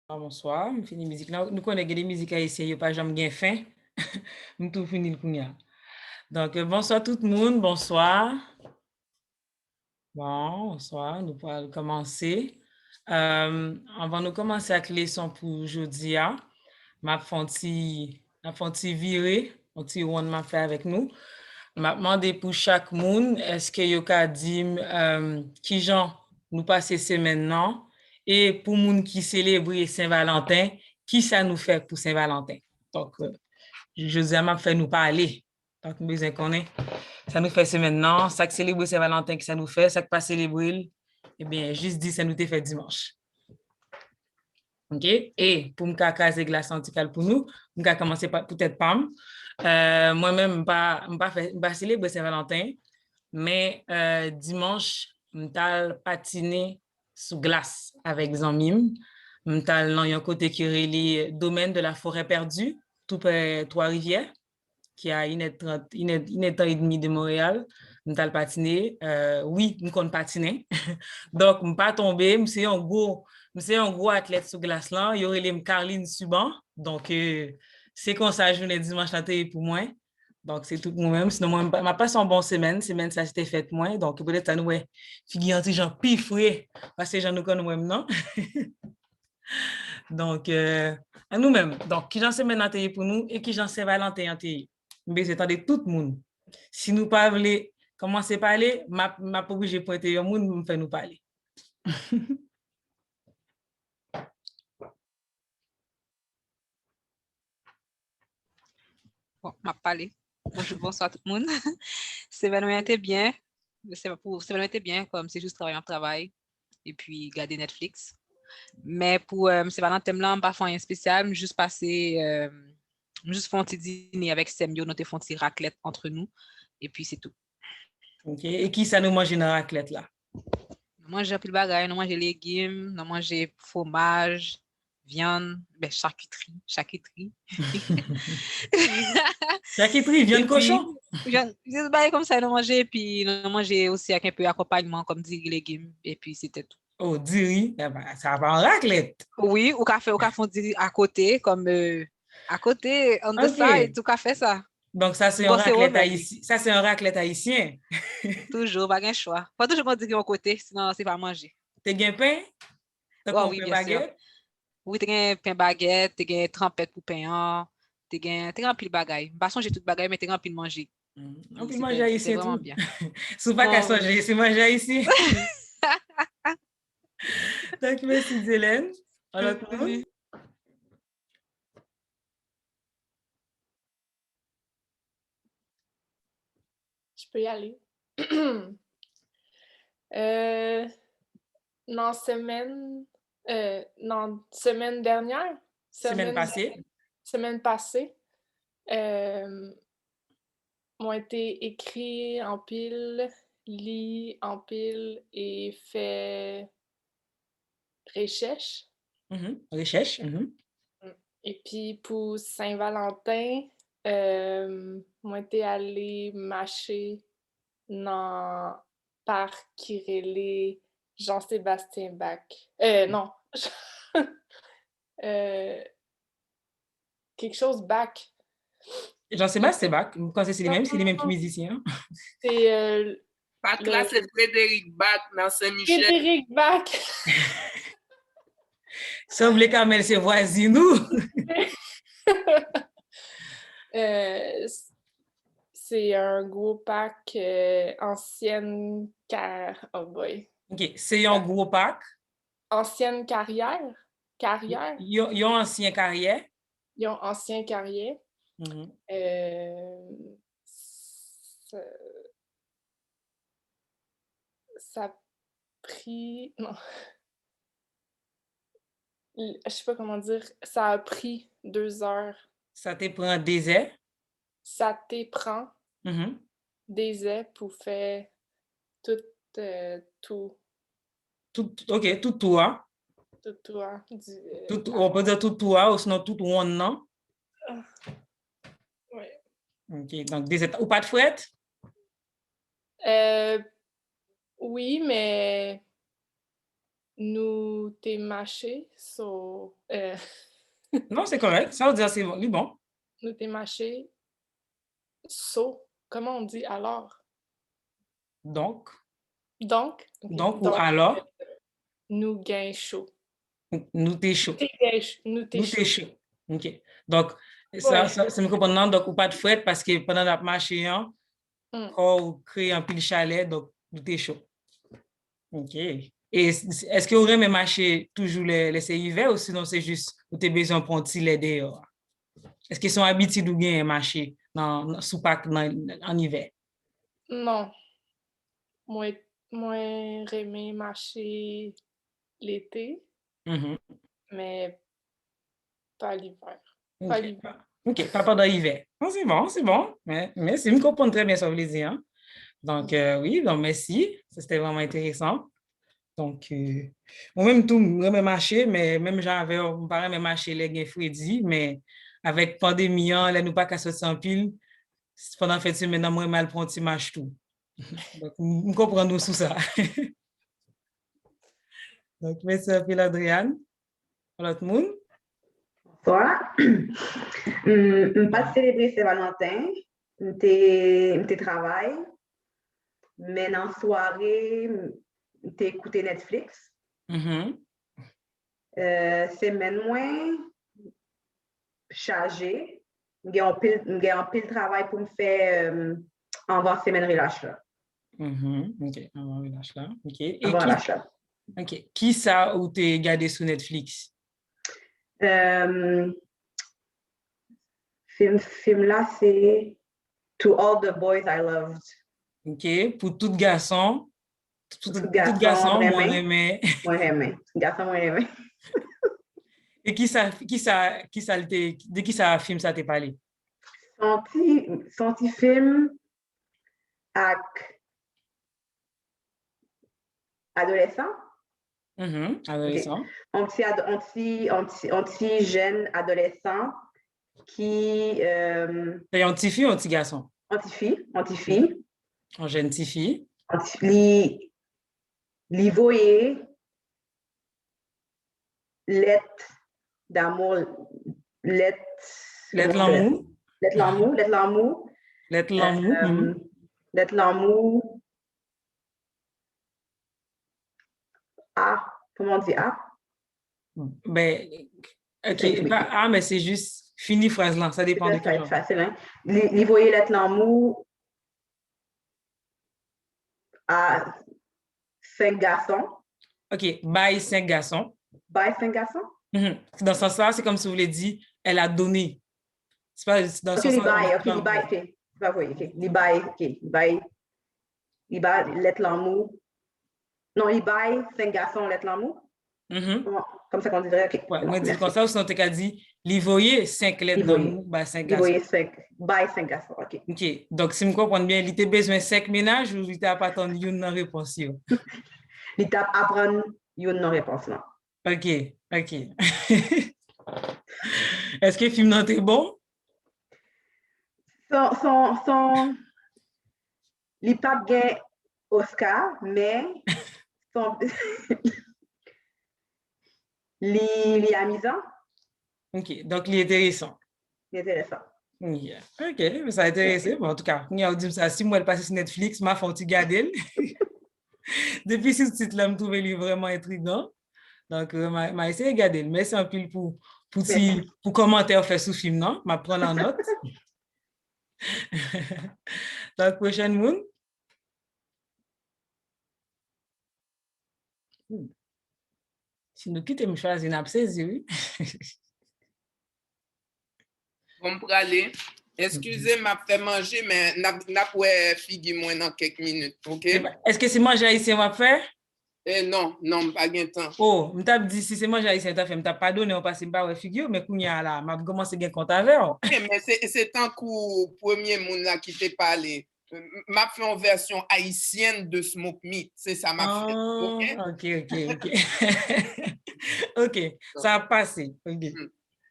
Bonsoir, je finis musique. Nous connaissons des musiques haïtiennes, il n'y a pas jamais bien fin. Nous tout fini le kounya. Donc, bonsoir tout le monde, bonsoir. Bon, bonsoir, nous pourrons commencer. Avant de commencer avec les leçons pour aujourd'hui, m'a fait virer, un petit round m'a fait avec nous. M'a demandé pour chaque monde, est-ce que yo ka dit qui genre nous passer semaine non et pour monde qui célèbre Saint-Valentin, qui ça nous fait pour Saint-Valentin. Donc José m'a fait nous parler. Donc nous besoin connaître ça nous fait semaine non, ça que célébrer Saint-Valentin que ça nous fait, ça que pas célébrer, eh bien juste dit ça nous t'est fait dimanche. OK? Et pour me caser glace anticale pour nous, on va commencer par peut-être Pam. Moi-même, je pas célébrer Saint-Valentin, mais dimanche, je patiner sous glace avec Zanmim. Je suis dans un côté qui est le domaine de la forêt perdue, tout près Trois-Rivières, qui a une heure et demie de Montréal. Je suis patiner. Oui, je compte patiner. Donc, je ne pas tomber. C'est un gros athlète sur glace là. Il y aurait les Carline Suban. Donc, c'est comme ça, je venais dimanche matin pour moi. Donc, c'est tout pour moi-même. Sinon, moi, je n'ai pas son bon semaine. Semaine, ça s'était fait moi. Donc, peut-être ça nous est figure genre pifoué. Parce que j'en nous connais moi-même, non? Donc, à nous-mêmes. Donc, qui j'en sais maintenant pour nous et qui j'en sais Valentin mais c'est attendez tout le monde. Si nous pas voulons commencer à parler, ma pas obligé de pointer au monde, me fait nous parler. Bon, m'a parlé. Bonjour, bonsoir tout le monde. C'est vraiment été bien. C'est vraiment été bien, comme c'est juste travailler en travail et puis garder Netflix. Mais pour c'est Valentin là, pas faire un spécial, juste passer, juste faire un petit dîner avec Semio, notre faire un petit raclette entre nous. Et puis c'est tout. OK. Et qui ça nous mange dans la raclette là? Nous mangeons plus de bagages, nous mangeons légumes, nous mangeons fromage, viande, ben, charcuterie. Charcuterie, Et viande puis, cochon? juste bail comme ça, nous manger, et puis nous manger aussi avec un peu d'accompagnement, comme dit légumes, et puis c'était tout. Oh, diri, eh ben, ça va en raclette. Oui, au café, on dit à côté, comme à côté, on the side, OK. tout café ça. Donc, ça, c'est un Bon, c'est raclette Romaine, lui. haïtien. Ça, c'est un raclette haïtien. Toujours, pas de choix. Pas toujours qu'on dit de mon côté, sinon c'est pas manger. T'es gain pain? T'as Oh qu'on oui, pain bien sûr. baguette? Oui, tu as pain baguette, tu as trempette pour pain, tu as pile bagaille. Pas songer toute bagaille, mais tu as pile manger. On Et peut manger c'était haïtien vraiment tout. bien. C'est pas qu'à Non, songer, c'est manger haïtien. Donc, merci, Hélène. Alors, tout le monde? oui. Je peux y aller. euh, non, semaine dernière, Semaine passée. semaine passée, m'ont été écrits en pile, lit en pile et fait recherche. Recherche. Et puis pour Saint-Valentin, m'ont été allés mâcher dans parc qui relait Jean-Sébastien Bach. Non. euh, quelque chose Bach. Jean-Sébastien Bach, quand c'est les Non, mêmes, c'est non, les mêmes qui non. musiciens. C'est Pat le là, c'est Frédéric Bach dans Saint-Michel. Frédéric Bach. Semble Kamel, c'est voisin nous. Euh, c'est un gros pack ancienne oh boy. OK, c'est un gros pack. Ancienne carrière. Carrière. Ils ont ancien carrière. Ils ont ancien carrière. Ça, ça a pris. Non. Je sais pas comment dire. Ça a pris 2 heures. Ça te prend des heures. Ça te prend des heures pour faire tout. Tout. OK, tout toi. Tout toi. On peut dire tout toi ou sinon tout one, non? Ouais. OK, donc des heures. Ou pas de fouette? Oui, mais nous t'es mâché, Non, c'est correct. Ça veut dire c'est bon. nous t'es mâché, comment on dit alors? Donc, Donc, ok. ou alors, nous gain chaud. nous t'es chaud. Nous t'es Nous t'es chaud. chaud. OK. Donc, Ouais. ça me comprend non, donc ou pas de fret parce que pendant la marche, quand on crée un pile chalet, donc nous t'es chaud. OK. Et est-ce que vous aimez marcher toujours laisser hiver ou sinon c'est juste vous avez besoin de prendre un petit lait dehors? Est-ce qu'ils sont habitués de bien marcher sous pack en hiver? Non. Moi remè marcher l'été, mais pas l'hiver. Pas l'hiver. OK, pas pendant l'hiver. Oh, c'est bon. Mais c'est me comprendre très bien ça veut dire. Hein? Donc, oui, donc merci. Ça, c'était vraiment intéressant. Donc, moi-même, tout, je marcher, mais même j'avais, on paraît même marcher les gains Freddy, mais avec pandémie, là, nous pas qu'à sortir en pile. Pendant cette semaine, moi, mal prendre petit marche tout. Donc, nous comprenons sous ça. Donc, merci à peu, Adriane. L'autre monde. Bonsoir. Je pas célébrer Saint-Valentin. Je travail. Mais dans la soirée, je écouté Netflix. Semaine moins chargée. J'ai un pile travail pour me faire avant semaine relâche là. OK, avant relâche là. OK. Et avant relâche là. OK. Qui ça ou t'es gardé sur Netflix? Film là, c'est To All the Boys I Loved. OK. Pour tout garçon. Tout garçon, moi aimé. Moi aimé. Garçon, moi aimé. Et de qui ça film ça t'est parlé? Senti film avec adolescent. Adolescent. Okay. Un petit jeune adolescent qui... C'est un petit fille ou un petit garçon? Un petit fille. Un jeune petit fille. Li voyait lettre d'amour, lettre l'amour. Ah, comment on dit ah? Ben, OK, pas mais c'est juste fini phrase là, ça dépend de quel genre. Facile, hein? Li voyait lettre l'amour à 5 garçons. OK, bye 5 garçons. Bye 5 garçons? Dans ce sens-là, c'est comme si vous voulez dire, elle a donné. C'est pas dans ce sens-là. OK, li bye, OK. Pas vrai, OK. Li bye, lettre l'amour. Non, li bye 5 garçons, lettre l'amour. Comme ça qu'on dirait, OK. Ouais, moi, dis comme ça, ou sinon, tu as dit, li voyez 5 lettres d'amour, bye 5 garçons. Li voyez bye 5 garçons, OK. OK, donc si je comprends bien, il t'a besoin de 5 ménages ou il t'a pas attendu une réponse? Il t'a apprendre une réponse, non. OK. Est-ce que le film est bon? Il pas gagné Oscar, mais il est amusant. OK, donc il est intéressant. Yeah. OK, ça a intéressé. Bon, en tout cas, on a dit ça, si moi, elle passe sur Netflix, ma femme, tu gardes. Depuis ce titre-là, je trouve vraiment intriguant. Donc, je vais essayer de regarder. Merci un peu pour commenter fait sous film, non? Je prends la note. Donc, prochaine monde. Si nous quittons, je choisis une absence, oui. Bon, pour aller. Excusez, m'a fait manger, mais n'a pas figure moins dans quelques minutes, OK? Est-ce que c'est moi haïtien m'a fait? Non, pas de temps. Oh, m't'a dit si c'est moi haïtien t'as fait, m't'a pas donné on passe pas figure, mais kounya là, m'a commencé à compte avec. Mais c'est tant que premier monde là qui t'ai parlé. M'a fait en version haïtienne de Smoke Meat, c'est ça m'a fait. OK. OK, ça a passé. OK.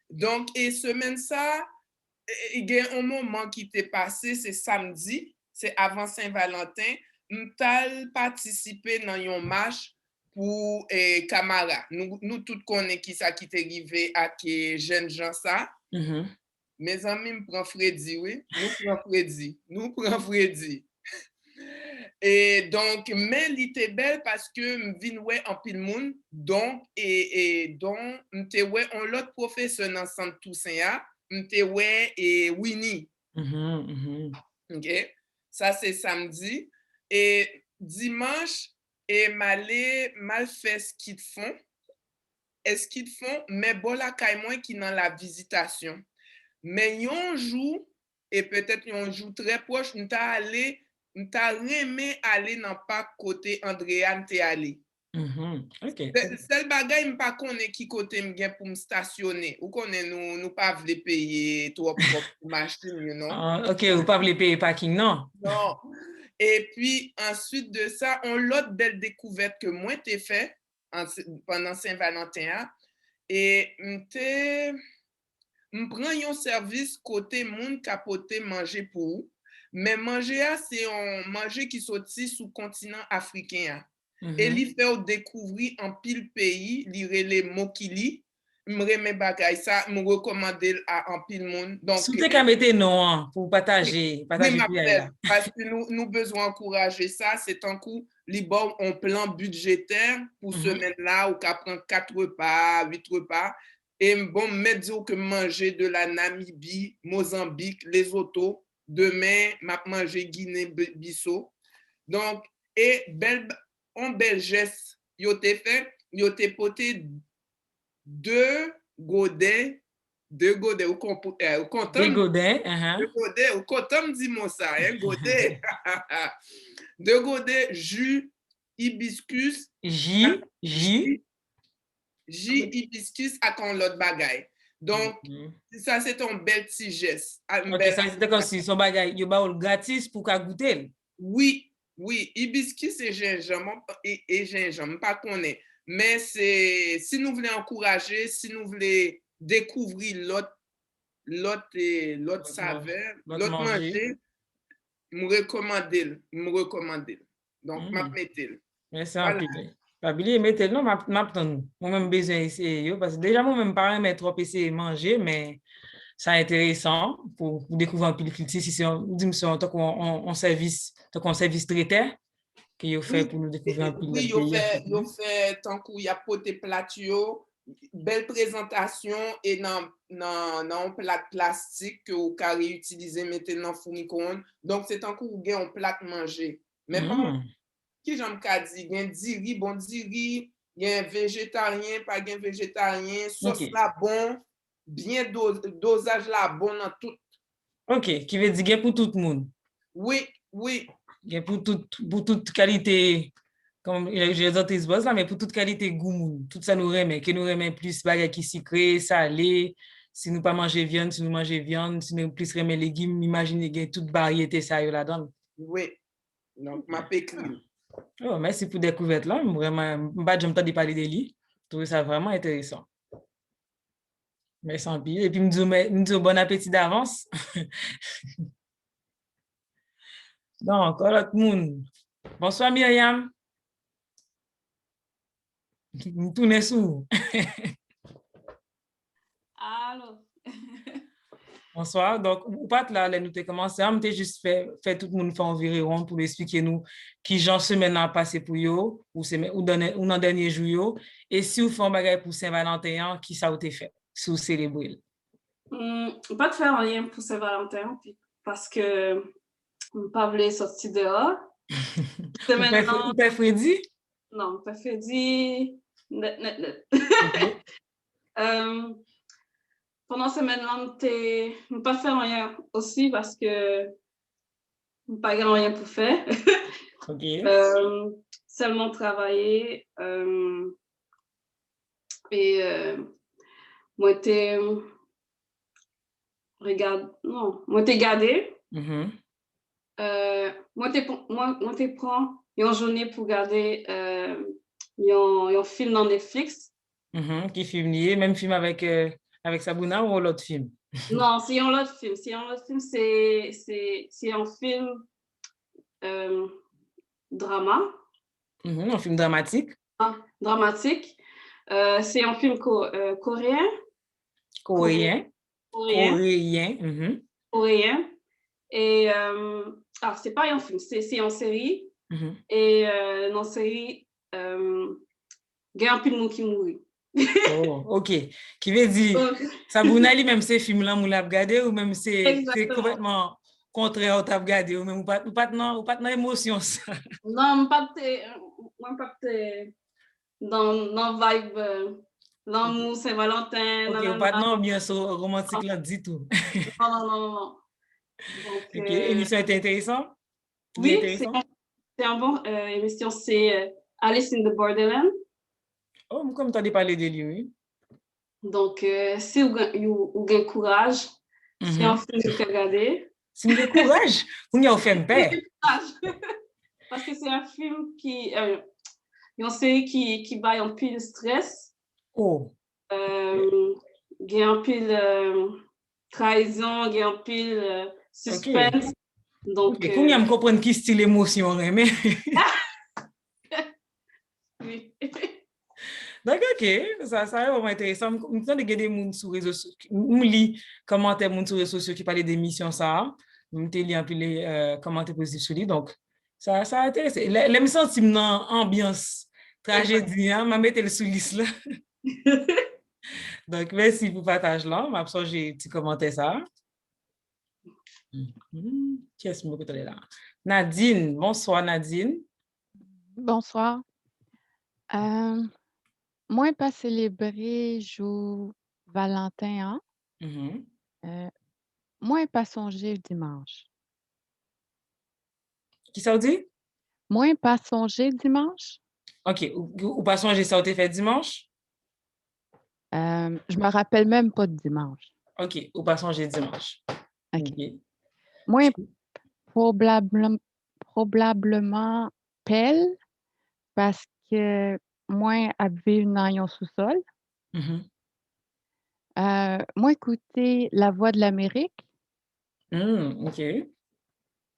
Donc, et semaine ça, il y a un moment qui t'est passé, c'est samedi, c'est avant Saint-Valentin, m'tal participé dans un match pour Camara. Nous tous connaissons qui ça qui t'est arrivé à qui jeune gens ça. Mes amis me prennent Freddy, oui. Nous prenons Freddy. Et donc, mais il était belle parce que je viens ouais en pile monde. Donc, donc, je ouais un autre professeur dans le centre Toussaint, je ouais et Winnie. OK? Ça, c'est samedi. Et dimanche, et mal fait ce qu'ils font. Est-ce qu'ils font? Mais bon, là, moi qui dans la visitation. Mais un jour, et peut-être un jour très proche, nous t'as allé, nous t'as aimé aller dans le parc côté Andréane t'es allé. OK. Seul bagay m'pa connaît qui côté m'gen pour me stationner. Ou connaît nous pas vle payer trop pour machine, you know? OK, vous pas voulez payer parking, non? Non. Et puis, ensuite de ça, on l'autre belle découverte que moi t'ai fait pendant Saint-Valentin. Et m'prend un service côté moun capoté manger pour ou. Mais manger, c'est un manger qui sorti sous continent africain. Et li fait découvrir en pile pays, li relé Mokili. M'reme bagay ça, me recommander à en pile monde. Donc, si vous avez mettre non pour partager oui, là. parce que nous besoin encourager ça, c'est un coup, li bon un plan budgétaire pour semaine-là, ou qu'à prendre 4 repas, 8 repas. Et bon, me dire que manger de la Namibie, Mozambique, Lesotho, demain, m'a manger Guinée-Bissau. Donc, et un bel geste, yo te fait, yo te poté deux godets, ou content. Deux godets, Deux godets, ou content, dis-moi ça, hein, godet. Deux godets, jus, hibiscus. J, hibiscus à con l'autre bagaille. Donc, ça, c'est un bel petit geste. OK, ça, c'était comme si son bagaille, yo ba ou gratis pour qu'à goûter. Oui, hibiscus et gingembre, pas qu'on est. Mais c'est, si nous voulons encourager, si nous voulons découvrir l'autre saveur, l'autre manger, me recommander. Donc, m'a mettre. Merci un peu. Pas oublier mettre non m'attendre. Moi-même besoin essayer parce que déjà moi-même pas aimer trop essayer manger mais c'est intéressant pour découvrir un peu de culture si c'est en tant qu'on service traiteur que vous fait pour nous découvrir un peu oui, vous fait tant qu'il y a poté platio, belle présentation et dans un plat plastique que vous pouvez réutiliser mettez dans fournicon. Donc c'est tant que vous avez un plat manger. Mais qui j'aime qu'à dire, il y a diri, bon diri, il y a un végétarien, pas un végétarien, sauce là bon, bien dosage là bon dans tout. OK, qui veut dire qu'il y a pour tout le monde. Oui. Il y a pour toute qualité, comme j'ai dit là, mais pour toute qualité goût, tout ça nous remet, que nous remet plus bagay qui sucré, salé, si nous pas manger viande, si nous manger viande, si nous plus remet légumes, imaginez qu'il y a toute variété ça là-dedans. Oui, donc ma pécule. Oh, merci pour la découverte là, vraiment, j'aime pas de parler de lui, je trouve ça vraiment intéressant. Merci en pile, et puis me dis bon appétit d'avance. Donc, l'autre monde. Bonsoir Myriam. Nous tournons sous. Allô. Bonsoir. Donc, ou pas là, nous avons commencé, on a juste fait tout le monde faire environ pour expliquer nous qui genre semaine a passé pour yo ou dans dernier jour et si vous faites un bagage pour Saint-Valentin, qui ça vous a fait si vous célébrez? Pas de faire rien pour Saint-Valentin parce que je pas voulu sortir dehors. Vous pas Freddy? Non, pas Freddy. Okay. Pendant cette semaine-là, je pas faire rien aussi parce que je pas rien pour faire. Okay. Seulement travailler et moi t'ai gardé. Moi t'ai prend une journée pour regarder un film dans Netflix. Qui film lié, même film avec Sabrina ou l'autre film? Non, c'est un autre film. C'est un film drama. Un film dramatique? dramatique. C'est un film coréen. Coréen. Coréen. Et c'est pas un film, c'est une série. Et dans la série, il y a un peu de monde qui mourit. Oh, ok. Qui veut dire, ça vous n'allez même ces films-là, vous l'avez regardé ou même c'est complètement contraire, vous l'avez regardé ou même vous pas dans émotion ça. Non, pas dans vibe l'amour, Saint-Valentin. Ok, vous pas dans ambiance romantique là du tout. Non. Donc, ok, l'émission était intéressante? Oui, c'est un bon émission, c'est Alice in the Borderland. Oh, comme tu as parlé de lui, oui. Donc, si vous avez courage, c'est un film que vous regardez. Si vous avez courage, vous n'avez fait paix. Parce que c'est un film qui... une série qui bat un peu de stress. Oh. Il y a un peu de trahison, il y a un peu de suspense. Donc, okay. Vous me comprenez qui style émotion, mais... oui. Donc, ok, ça est vraiment intéressant. Je me sens de regarder les gens sur les réseaux sociaux. Je lis commentaires sur les réseaux sociaux qui parlent d'émissions, ça. Je lis un peu les commentaires positifs sur lui. Donc, ça a intéressé. Je me sens dans ambiance tragédie, je vais mettre le sous liste là. Donc, merci pour le partage là. Je vais j'ai petit commentaire ça. Qui est-ce que je là? Nadine, bonsoir Nadine. Bonsoir. Moi, pas célébrer jour Valentin, hein? Moi, pas songer dimanche. Qui ça vous dit? Moi, pas songer dimanche. OK. Ou pas songer ça, vous fait dimanche? Je me rappelle même pas de dimanche. OK. Ou pas songer dimanche. OK. Moi, probablement pelle parce que moi, habiter dans un sous-sol. Moi, écouter La Voix de l'Amérique. OK.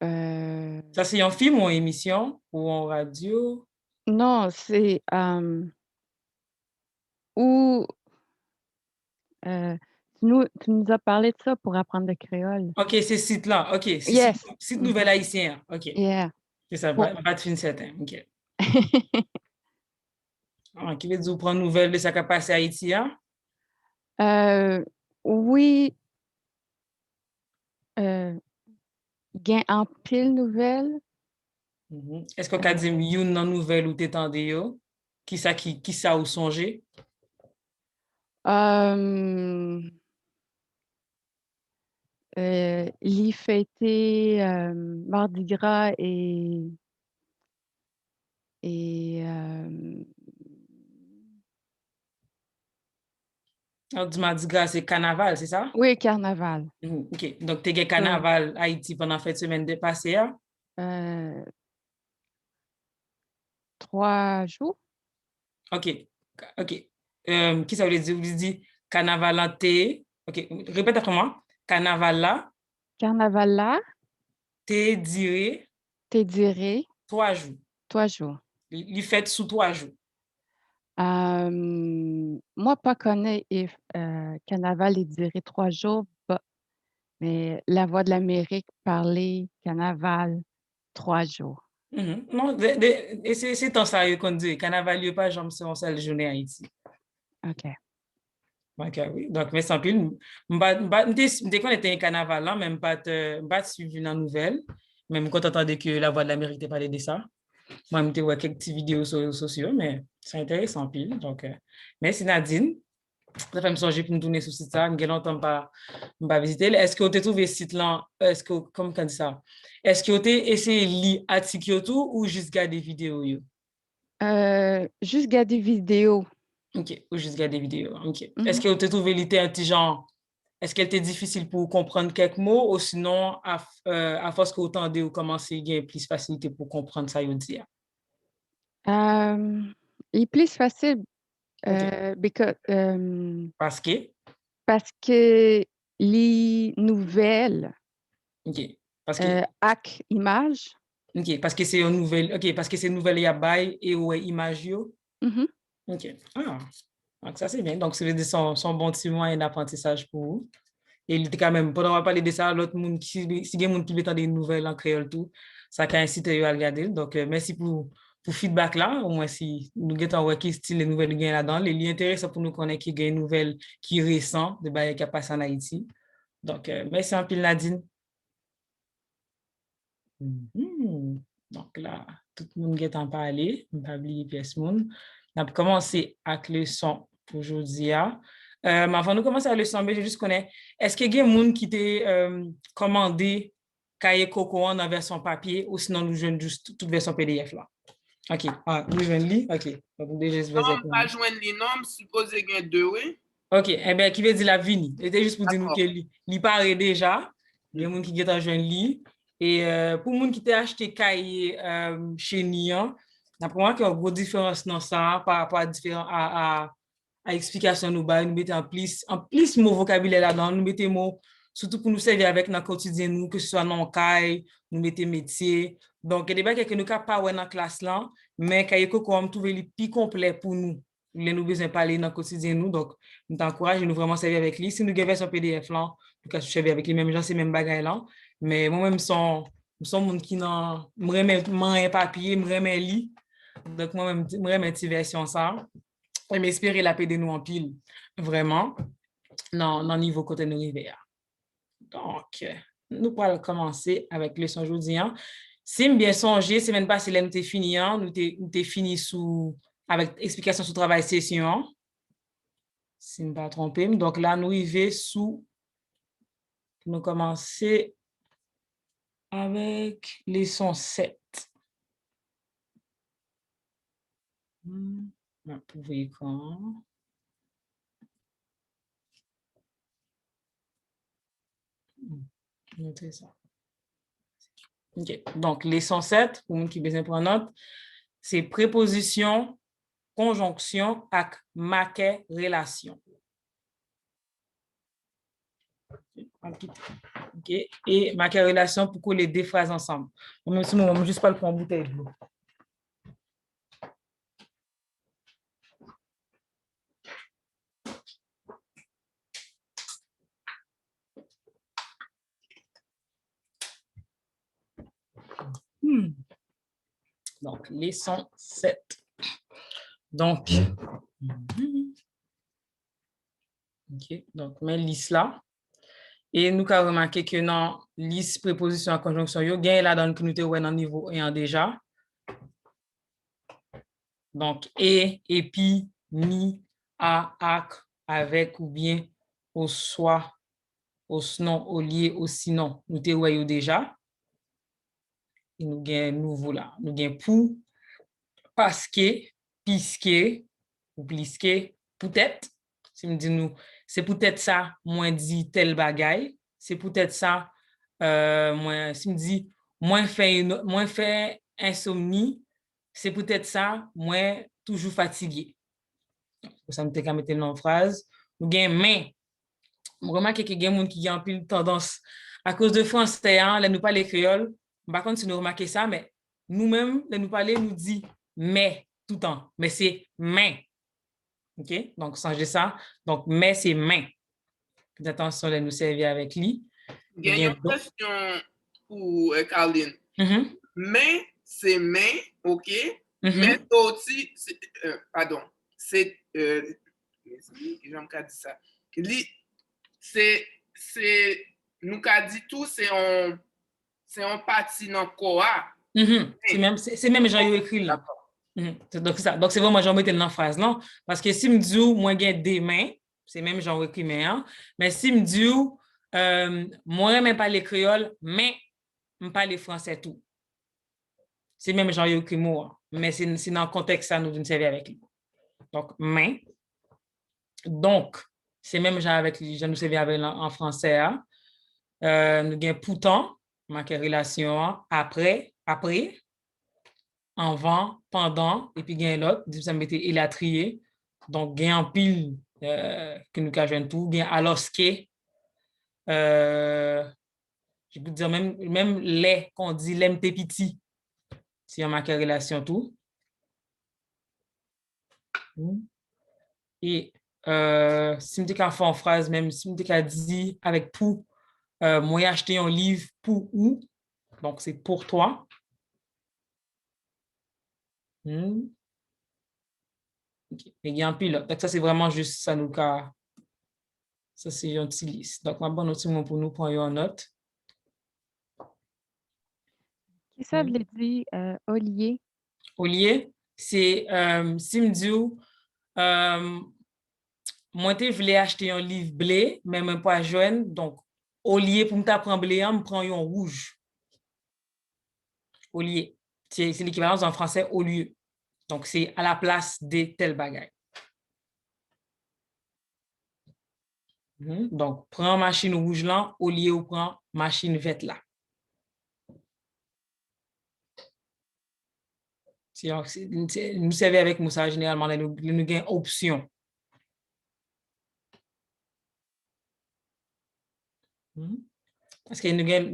Ça, c'est un film ou une émission ou en radio? Non, c'est où tu nous as parlé de ça pour apprendre le créole. OK, c'est ce site-là. OK. Yes. Site Nouvel Haïtien. OK. Yeah. C'est ça, pas de fin certain. OK. Qui veut dire vous prendre nouvelle de ce qui a passé à Haïti? Oui. Gain en pile nouvelle. Est-ce qu'on a dit une nouvelle ou t'étendez yo? Qui ça ou songé? Il fêté Mardi Gras et du Mardi Gras, c'est carnaval, c'est ça? Oui, carnaval. OK. Donc, tu as carnaval à Haïti pendant cette semaine dépassée? 3 jours. OK. Qui ça veut dire? Vous dites carnaval en T. OK. Répète après moi. Carnaval là. Carnaval là. Te diré. 3 jours. 3 jours. Il fait sous 3 jours. Moi, pas connais carnaval, il dirait 3 jours, mais La Voix de l'Amérique parlait carnaval 3 jours. Non, c'est tant ça qu'on dit. Carnaval, il n'y a pas jamais une seule journée à Haïti. OK. OK, oui. Donc, mais sans pile, dès qu'on était un carnaval là, même pas suivi dans la nouvelle, même quand on entendait que La Voix de l'Amérique te parlait de ça. Moi, je vois quelques petites vidéos sur les réseaux sociaux, mais c'est intéressant pile. Donc, merci Nadine. Ça fait me songer pour nous tourner sur ce site là. Je n'ai longtemps pas visiter. Est-ce que vous avez trouvé ce site là? Est-ce que, comme on dit ça? Est-ce que vous avez essayé de lire article ou juste regarder des vidéos? Juste regarder des vidéos. OK, ou juste regarder des vidéos. OK. Est-ce que vous avez trouvé littérature genre? Est-ce qu'elle était difficile pour comprendre quelques mots ou sinon, à force que vous entendez ou commencez, il y a plus facilité pour comprendre ça, vous dire? Il est plus facile parce que les nouvelles avec image. OK, parce que c'est une nouvelle. OK, parce que c'est une nouvelle y a bail et ouais image yo. OK. Ah, donc ça, c'est bien. Donc, c'est son bon petit moyen d'apprentissage pour vous. Et il était quand même, pendant qu'on va parler de ça, l'autre monde, si il y a des gens qui veulent des nouvelles en créole, tout, ça a incité à regarder. Donc, merci pour feedback là. Au moins, si nous avons qui style les nouvelles gains là-dedans, les liens intéressants pour nous connaître qui gagnent nouvelles qui récentes de bail qui a passé en Haïti. Donc, merci en pile, Nadine. Donc là, tout le monde est en parler. On va oublier pièce monde. On va commencer avec le son pour aujourd'hui. Avant de commencer avec le son, je juste connais. Est-ce qu'il y a des gens qui t'ont commandé cahier Coco en version papier ou sinon nous jouons juste toute version PDF là? OK. Nous jouons li? OK. Donc, déjà, je vais non, pas joindre les noms, supposé qu'il y a deux, oui. OK. Eh bien, qui veut dire la vini? C'était juste pour dire nous que li paraît déjà. Il y a des gens qui ont joindre li. Et pour les gens qui ont acheté cahier chez Nian, d'après moi, il y a une grosse différence dans ça par rapport à explication nous mettons en plus mot vocabulaire là-dedans, nous mettons mots surtout pour nous servir avec notre quotidien nous, que ce soit dans le cahier, nous mettons métier. Donc, il y a des choses que nous n'avons pas dans la classe là, mais cahier Coco on trouve le plus complet pour nous. Nous avons besoin de parler dans le quotidien nous, donc nous t'encourageons nous vraiment servir avec lui. Si nous avons son PDF là, nous pouvons servir avec les mêmes gens, ces mêmes bagages là. Mais moi-même, son monde qui n'a pas papier, me remet lit. Donc, moi-même, je remet une version ça. Et m'espérer la paix de nous en pile, vraiment, dans le niveau côté de l'hiver. Donc, nous allons commencer avec le son aujourd'hui. Si bien songé, semaine passée, nous avons fini, nous avons fini avec explication sur le travail session. Si je ne me pas trompé. Donc là, nous arrivons sous. Nous commencer avec leçon 7. On pouvait quand? Noter ça. OK. Donc, leçon 7, pour vous qui besoin prendre note, c'est préposition, conjonction avec marqué relation. OK. Et marqué relation pour coller deux phrases ensemble. Même si on ne juste pas le prendre en bouteille de l'eau. Donc, leçon 7. Donc, OK. Donc, mais liste là. Et nous avons remarqué que dans liste préposition à conjonction, il y a gain là dans le nous dans niveau 1 déjà. Donc, et puis, ni, à, ac, avec ou bien, au soit, au sinon, au lié, au sinon, nous te voyons déjà. Et nous gagnons nouveau là. Nous gagnons pour, parce que, puisque, ou puisque, peut-être. Si me dit nous, c'est peut-être ça, moins dit tel bagaille. C'est peut-être ça, moins, si me dit, moins fait insomnie. C'est peut-être ça, moins toujours fatigué. Ça me fait qu'à mettre dans la phrase. Nous gagnons mais. Je remarque qu'il y a des gens qui ont une tendance, à cause de français, là, nous parlons créole. Par contre, si nous remarquons ça, mais nous-mêmes, là, nous parlons, nous dit mais tout le temps. Mais c'est mais. OK? Donc, changez ça. Donc, mais c'est mais. Faites attention, là, nous servir avec lui. Il y a une question pour Caroline. Mais, c'est mais, OK? Mais aussi, pardon, c'est, j'aime qu'à dire ça. C'est, nous qu'a dit tout, c'est un parti dans quoi. C'est même genre écrit là. Donc, c'est vraiment genre mettre dans la phrase, non? Parce que si me dit, moi, j'ai des mains, c'est même genre écrit mais, mais si me dit, moi, je ne parle pas créole, mais je parle français tout. C'est même genre écrit moi, mais c'est dans le contexte ça nous devons servir avec lui. Donc, mais. Donc, c'est même genre avec lui, je nous servir avec en français. Nous avons pourtant, marqué relation, après, avant, pendant, et puis il y a l'autre, ça me mettait il a trié. Donc, il y a un pile que nous avons tout, il y a alors que, je peux dire même les qu'on dit l'aime tes petits, si on marque relation tout. Et si je me fais en phrase, même si je dit avec pour, moi, j'ai acheté un livre pour où? Donc, c'est pour toi. Okay. Et il y a un pilote. Donc, ça, c'est vraiment juste ça nous cas. Ça, c'est une petite liste. Donc, ma bonne note pour nous prendre en note. Qui ça veut dire Ollier? Ollier, c'est si me dit moi, je voulais acheter un livre blé, mais je ne pas joindre. Donc, au lieu pour me prendre blé, je prends un rouge. Au lieu. C'est l'équivalence en français au lieu. Donc, c'est à la place de tel bagage. Donc, prends machine rouge là, au lieu ou prends machine verte là. Nous servons avec Moussa généralement, nous avons option. Parce que nous avons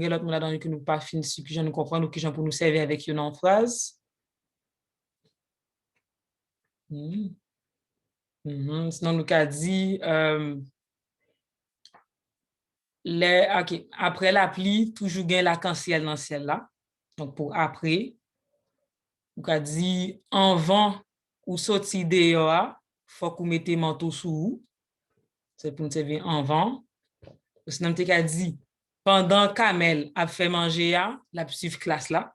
l'autre mot là que nous pas fini, que je ne comprends, ou que j'en pour nous servir avec une en phrase. Sinon, nous avons dit, après l'appli, toujours gain l'arc-en-ciel dans le ciel là. Donc, pour après, nous avons dit, en vent ou sorti dehors, il faut que vous mettez manteau sous vous. C'est pour nous servir en vent. Sinon, nous avons dit, pendant Kamel a fait manger, la suivre classe là.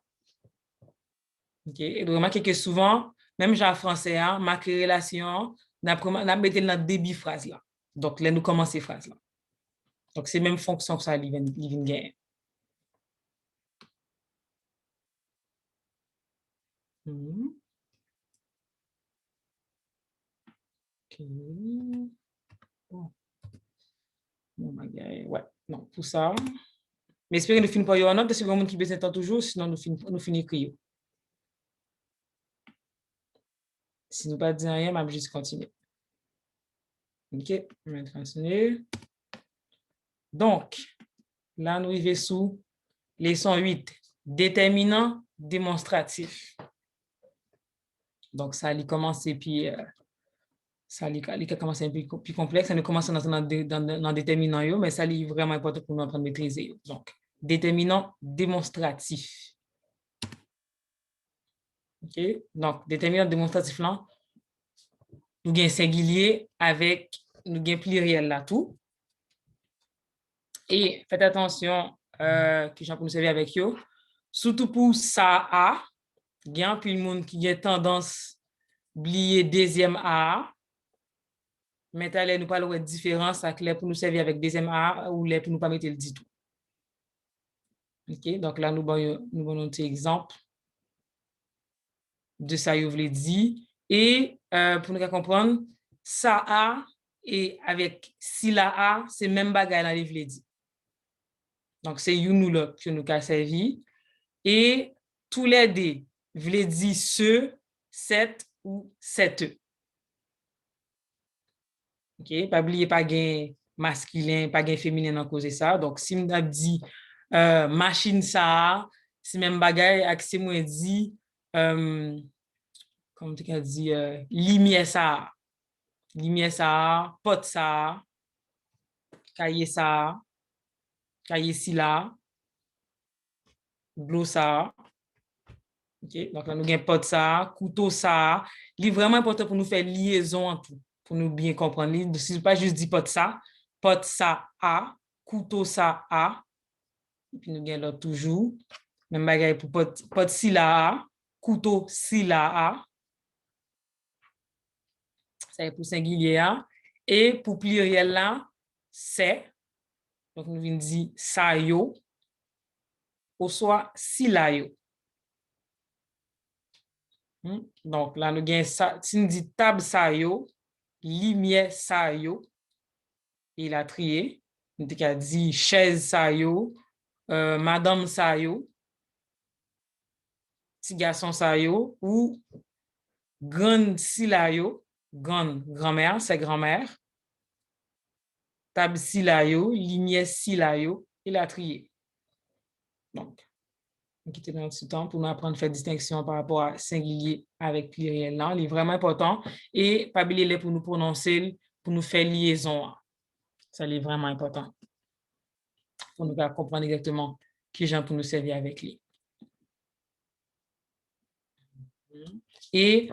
Et donc, remarquez que souvent, même en français, marquer relation, on a mis notre début phrase là. Donc, là, nous commençons ces phrases là. Donc, c'est même fonction que ça vient gagner. Ouais, non, tout ça. Mais espérons que nous finissons par y avoir note, parce que le qui besoin de toujours, sinon nous finissons écrire. Si nous ne pas dire rien, je vais juste continuer. OK, je vais continuer. Donc, là, nous arrivons sous leçon 8, déterminant démonstratif. Donc, ça allait commencer, puis ça allait commencer un peu plus complexe. Ça nous commence dans déterminant, mais ça allait vraiment important pour nous apprendre à maîtriser. Donc, déterminant démonstratif. OK? Donc, déterminant démonstratif là, nous avons singulier avec nous avons pluriel là tout. Et faites attention que j'en peux nous servir avec vous. Surtout pour ça a, il y a un peu de monde qui a tendance à oublier deuxième a. Mais nous parlons de différence pour nous servir avec deuxième a ou pour nous pas mettre le dit tout. OK? Donc là, nous avons un petit exemple de ça, je vous l'ai dit. Et pour nous comprendre, ça a et avec si la a, c'est même bagaille dans les vle dit. Donc, c'est you nous là que nous avons servi. Et tous les deux, vle dit ce, cette ou cette. OK? Pas oublier pas gain masculin, pas gain féminin dans cause de ça. Donc, si on dit machine ça, c'est même bagaille, accès moi dit comme tu as dit, lumière ça, pot ça, cahier ça, cahier si là, bleu ça. OK, donc là, nous avons pot ça, couteau ça. Il est vraiment important pour nous faire liaison en tout, pour nous bien comprendre. Si je ne pas juste dire pot ça a, couteau ça a. Et puis nous avons là toujours. Même bagaille pour pot si là a, couteau si là a. C'est pour singulier. Et pour pluriel là, c'est. Donc, nous venons dire ça yo. Ou soit si la yo. Donc, là, nous avons ça. Si nous disons table ça yo, lumière ça yo, il a trié. Nous avons dit chaise ça yo, madame ça yo, petit garçon ça yo, ou grande si la yo. Grand-mère, c'est grand-mère. Table si la yo, lumière si la yo, il a trié. Donc, qui était dans tout temps pour nous apprendre à faire distinction par rapport à singulier avec pluriel. Là, c'est vraiment important. Et pas oublier pour nous prononcer, pour nous faire liaison. Ça, c'est vraiment important. Pour nous comprendre exactement qui gens pour nous servir avec lui. Et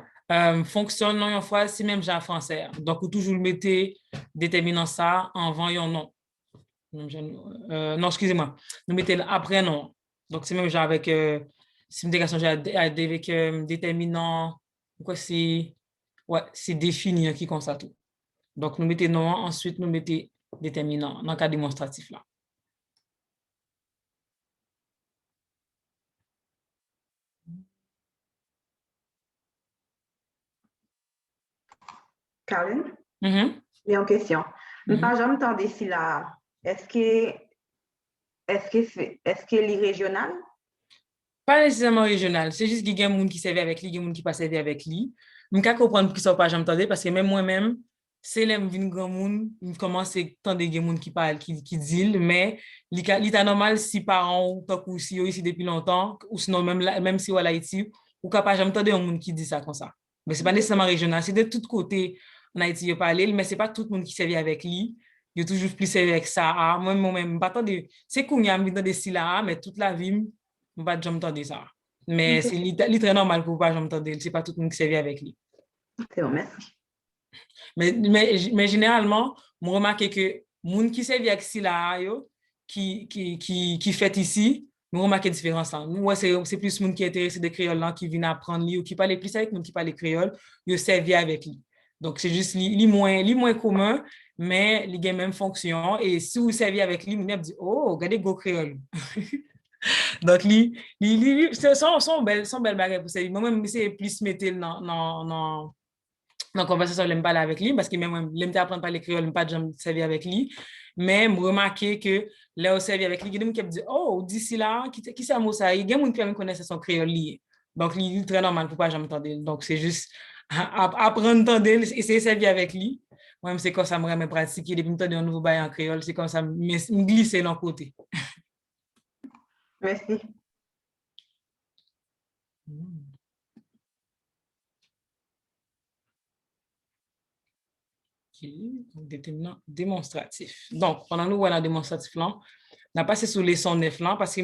fonctionne non une fois si même j'ai en français. Donc, vous toujours mettez déterminant ça en vent un nom. Non, excusez-moi. Nous mettez après non. Donc, c'est même genre avec si j'ai avec déterminant, quoi c'est défini qui comme ça tout. Donc, nous mettez non, ensuite nous mettez déterminant dans le cas démonstratif là. Caroline? Il y a une question. Je n'ai pas jamais entendu si là, est-ce que est régional? Pas nécessairement régional. C'est juste qu'il y a des gens qui servent avec lui, il y a des gens qui ne pas servir avec lui. Je ne comprends pas qui ne pas jamais entendu parce que même moi-même, c'est les grand monde, je commence à entendre des gens qui parlent, qui disent, mais l'état normal, si parents ou si ici depuis longtemps, ou sinon même si on est à Haïti, ou capable jamais entendre un monde qui dit ça comme ça. Mais ce n'est pas nécessairement régional, c'est de tous côtés en Haïti, il parle, mais ce n'est pas tout le monde qui servent avec lui. Il y a toujours plus servi avec ça. Moi-même, c'est qu'on y a mis dans des styles là, mais toute la vie, je ne vais pas jamais entendre ça. Mais c'est très normal pour ne pas jamais entendre. Ce n'est pas tout le monde qui servait avec lui. C'est bon, merci. Mais généralement, je remarque que les gens qui servent avec ça là, qui fait ici, je remarque la différence là. Moi, c'est plus les gens qui sont intéressés des créoles là, qui viennent apprendre ou qui parlent plus avec les gens qui parlent créole, ils servent avec lui. Donc, c'est juste les moins commun, mais les ont même fonction. Et si vous servez avec lui, vous allez dire, oh, regardez go créole. Donc, c'est son belle bagarre pour ça. Moi-même, c'est plus mettre dans la conversation, je ne parle pas avec lui parce que même je apprendre à parler créole, je ne pas jamais servir avec lui. Mais je remarque que là, on servi avec lui, il y a des gens qui disent, oh, d'ici là, qui c'est un mot ça? Il y a des gens qui connaissent son créole lié. Donc, il est très normal pour ne pas jamais entendre. Donc, c'est juste apprendre à entendre, essayer de servir avec lui. Moi-même, c'est comme ça que je me pratiquer. Depuis que je un nouveau bail en créole, c'est comme ça que je me glisse de l'autre côté. Merci. Donc, déterminant démonstratif. Donc, pendant que nous voyons le démonstratif là, on a passé sur les sons 9 là, parce que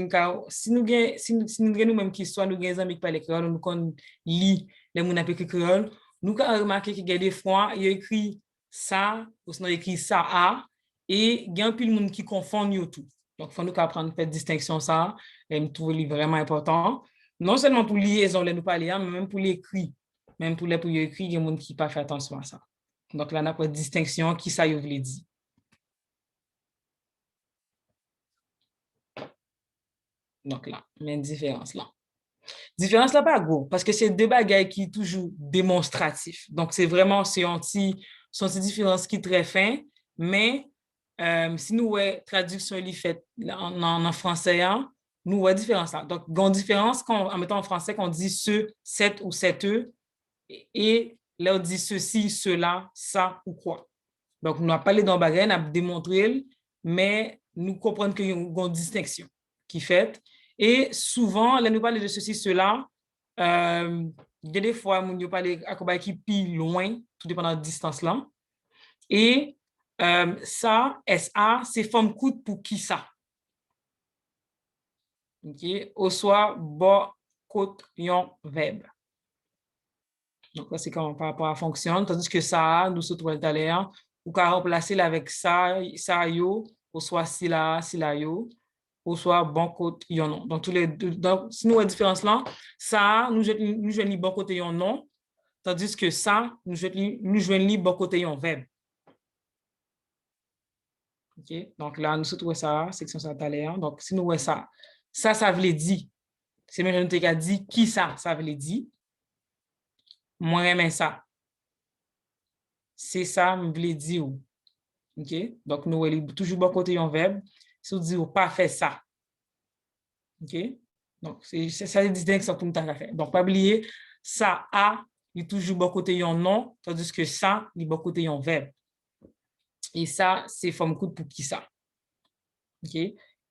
si nous avons nous-mêmes qui soit, nous avons des amis qui parlent créole, nous qu'on lit les mots qui créole, nous avons remarqué qu'il y a des fois, il y a écrit ça, ou sinon il y a écrit ça a, et il y a un peu de monde qui confond tout. Donc, il faut nous apprendre à faire distinction ça, et me trouve vraiment important. Non seulement pour liaison, nous parler, mais même pour l'écrit. Même pour l'écrit, il y a des gens qui ne pas fait attention à ça. Donc, là, on a pas de distinction qui ça vous voulez dire. Donc, là, il y a une différence là. Différence là, pas gros, parce que c'est deux bagailles qui sont toujours démonstratifs. Donc, c'est vraiment, c'est une différence qui est très fin, mais si nous avons traduction faite en français, nous avons différence là. Donc, il y a une différence en mettant en français qu'on dit ce, cette ou cette, et là, on dit ceci, cela, ça ou quoi. Donc, nous n'avons pas parlé d'un bagage, nous avons démontré, mais nous comprenons qu'il y a une distinction qui est faite. Et souvent, là, nous parlons de ceci, cela. Il y a des fois, nous parlons de qui plus loin, tout dépend de la distance là. Et ça, SA, c'est forme coûte pour qui ça. OK? Au soit, bas, côte, yon, verbe. Donc, là, c'est comment par rapport à fonctionne. Tandis que ça, nous sommes tout à l'heure, ou qu'à remplacer avec ça, yo, ou soit si la, yo, ou soit bon côté, yon non. Donc, tous les deux, donc, si nous avons la différence là, ça, nous jouons bon côté yon non, tandis que ça, nous jouons bon côté yon verbe. OK? Donc, là, nous sommes ça, section ça tout à l'heure. Donc, si nous voyons ça, ça veut dire, c'est même je ne dit qui ça veut dire. Moi, j'aime ça. C'est ça, je voulais dire. OK? Donc, nous avons toujours bon côté un verbe. Si vous dites pas faire ça. OK? Donc, c'est ça la distinction que nous avons fait. Donc, pas oublier, ça a, il est toujours bon côté un nom, tandis que ça, il est bon côté un verbe. Et ça, c'est forme coûte pour qui ça. OK?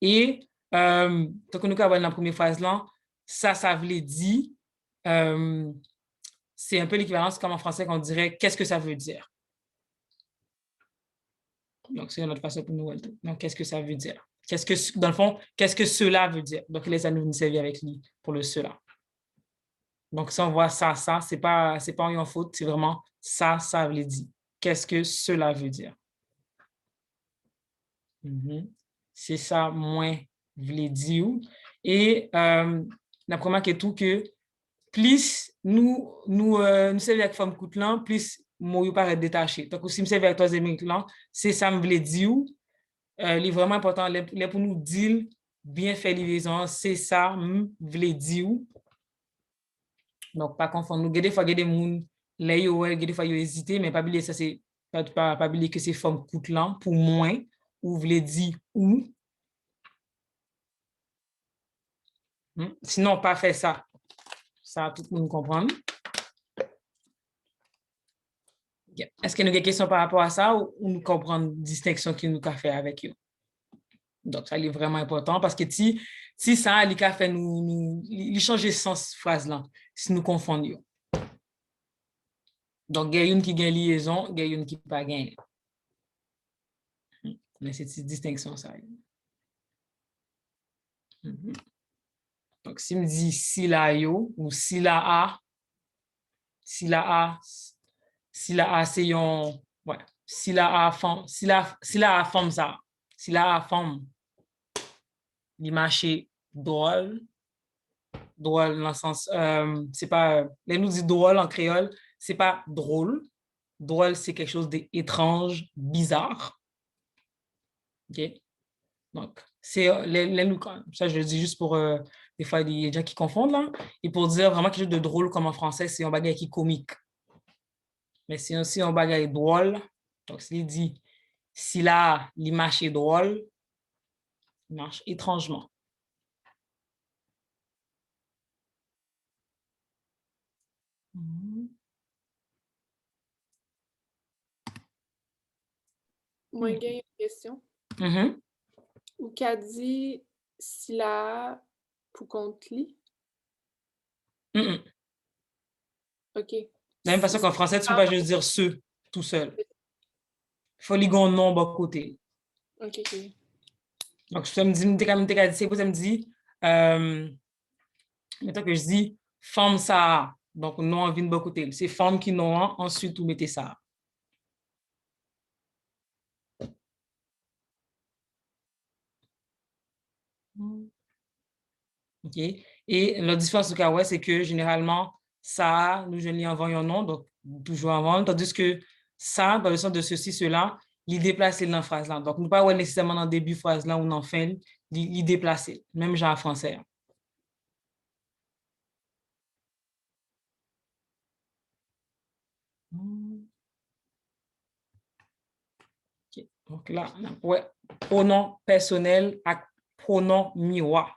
Et, donc, nous avons la première phrase là, ça veut dire, c'est un peu l'équivalent, c'est comme en français qu'on dirait « qu'est-ce que ça veut dire ». Donc, c'est une autre façon pour nous. Donc, qu'est-ce que ça veut dire? Dans le fond, qu'est-ce que cela veut dire? Donc, les nous servir avec lui pour le cela. Donc, si on voit ça, c'est pas en faute, c'est vraiment ça veut dire. Qu'est-ce que cela veut dire? C'est ça, moins, voulait dire. Et la première qui est tout que plus nous servir avec femme coûtelant, plus moi, paraît détaché. Donc, si je servir avec troisième là, c'est ça, me voulait dire. Il est vraiment important pour nous dire, bien faire liaison, c'est ça, me voulait dire. Donc, pas confondre. Nous, des fois, il y a des gens, des fois, ils hésitent, mais pas oublier ça, c'est pas oublier que c'est forme coûtelant pour moins, ou voulez dire ou. Sinon, pas faire ça. Ça, tout le monde comprend. Est-ce que nous avons des questions par rapport à ça ou nous comprenons la distinction qu'il nous a fait avec eux? Donc, ça, est vraiment important parce que si ça, il a fait il change le sens de phrase là, si nous confondons. Donc, il y a une qui gagne liaison, il y a une qui ne pas gagne. Mais c'est cette distinction, ça. Donc, si me dit si la yo ou si la a, c'est un, ouais, si la a femme, si la a femme ça, si la a femme, il marche drôle dans le sens, c'est pas, les nous dit drôle en créole, c'est pas drôle. Drôle, c'est quelque chose d'étrange, bizarre. OK? Donc, c'est ça, je le dis juste pour des fois, il y a des gens qui confondent là. Et pour dire vraiment quelque chose de drôle comme en français, c'est un bagage qui est comique. Mais c'est aussi un bagage drôle. Donc, s'il dit, si là, l'image est drôle, il marche étrangement. Moi, il y a une question. Ou qu'a dit si la pour contre lit? OK. De la même façon qu'en français, tu ne peux pas juste dire ce tout seul. Il faut lui un nombre à côté. OK. Donc, je me dis, c'est pour ça me dit, maintenant que je dis femme ça, donc non en vient de côté. C'est femme qui non, ensuite vous mettez ça. OK. Et la différence du cas, ouais, c'est que généralement, ça, nous jeunes en envoyons non, donc toujours avant, tandis que ça, dans le sens de ceci, cela, il déplace dans la phrase là. Donc, nous pas nécessairement dans le début de phrase là ou dans la fin, il déplace, même genre en français. Okay. Donc là, ouais, pronom personnel et pronom miroir.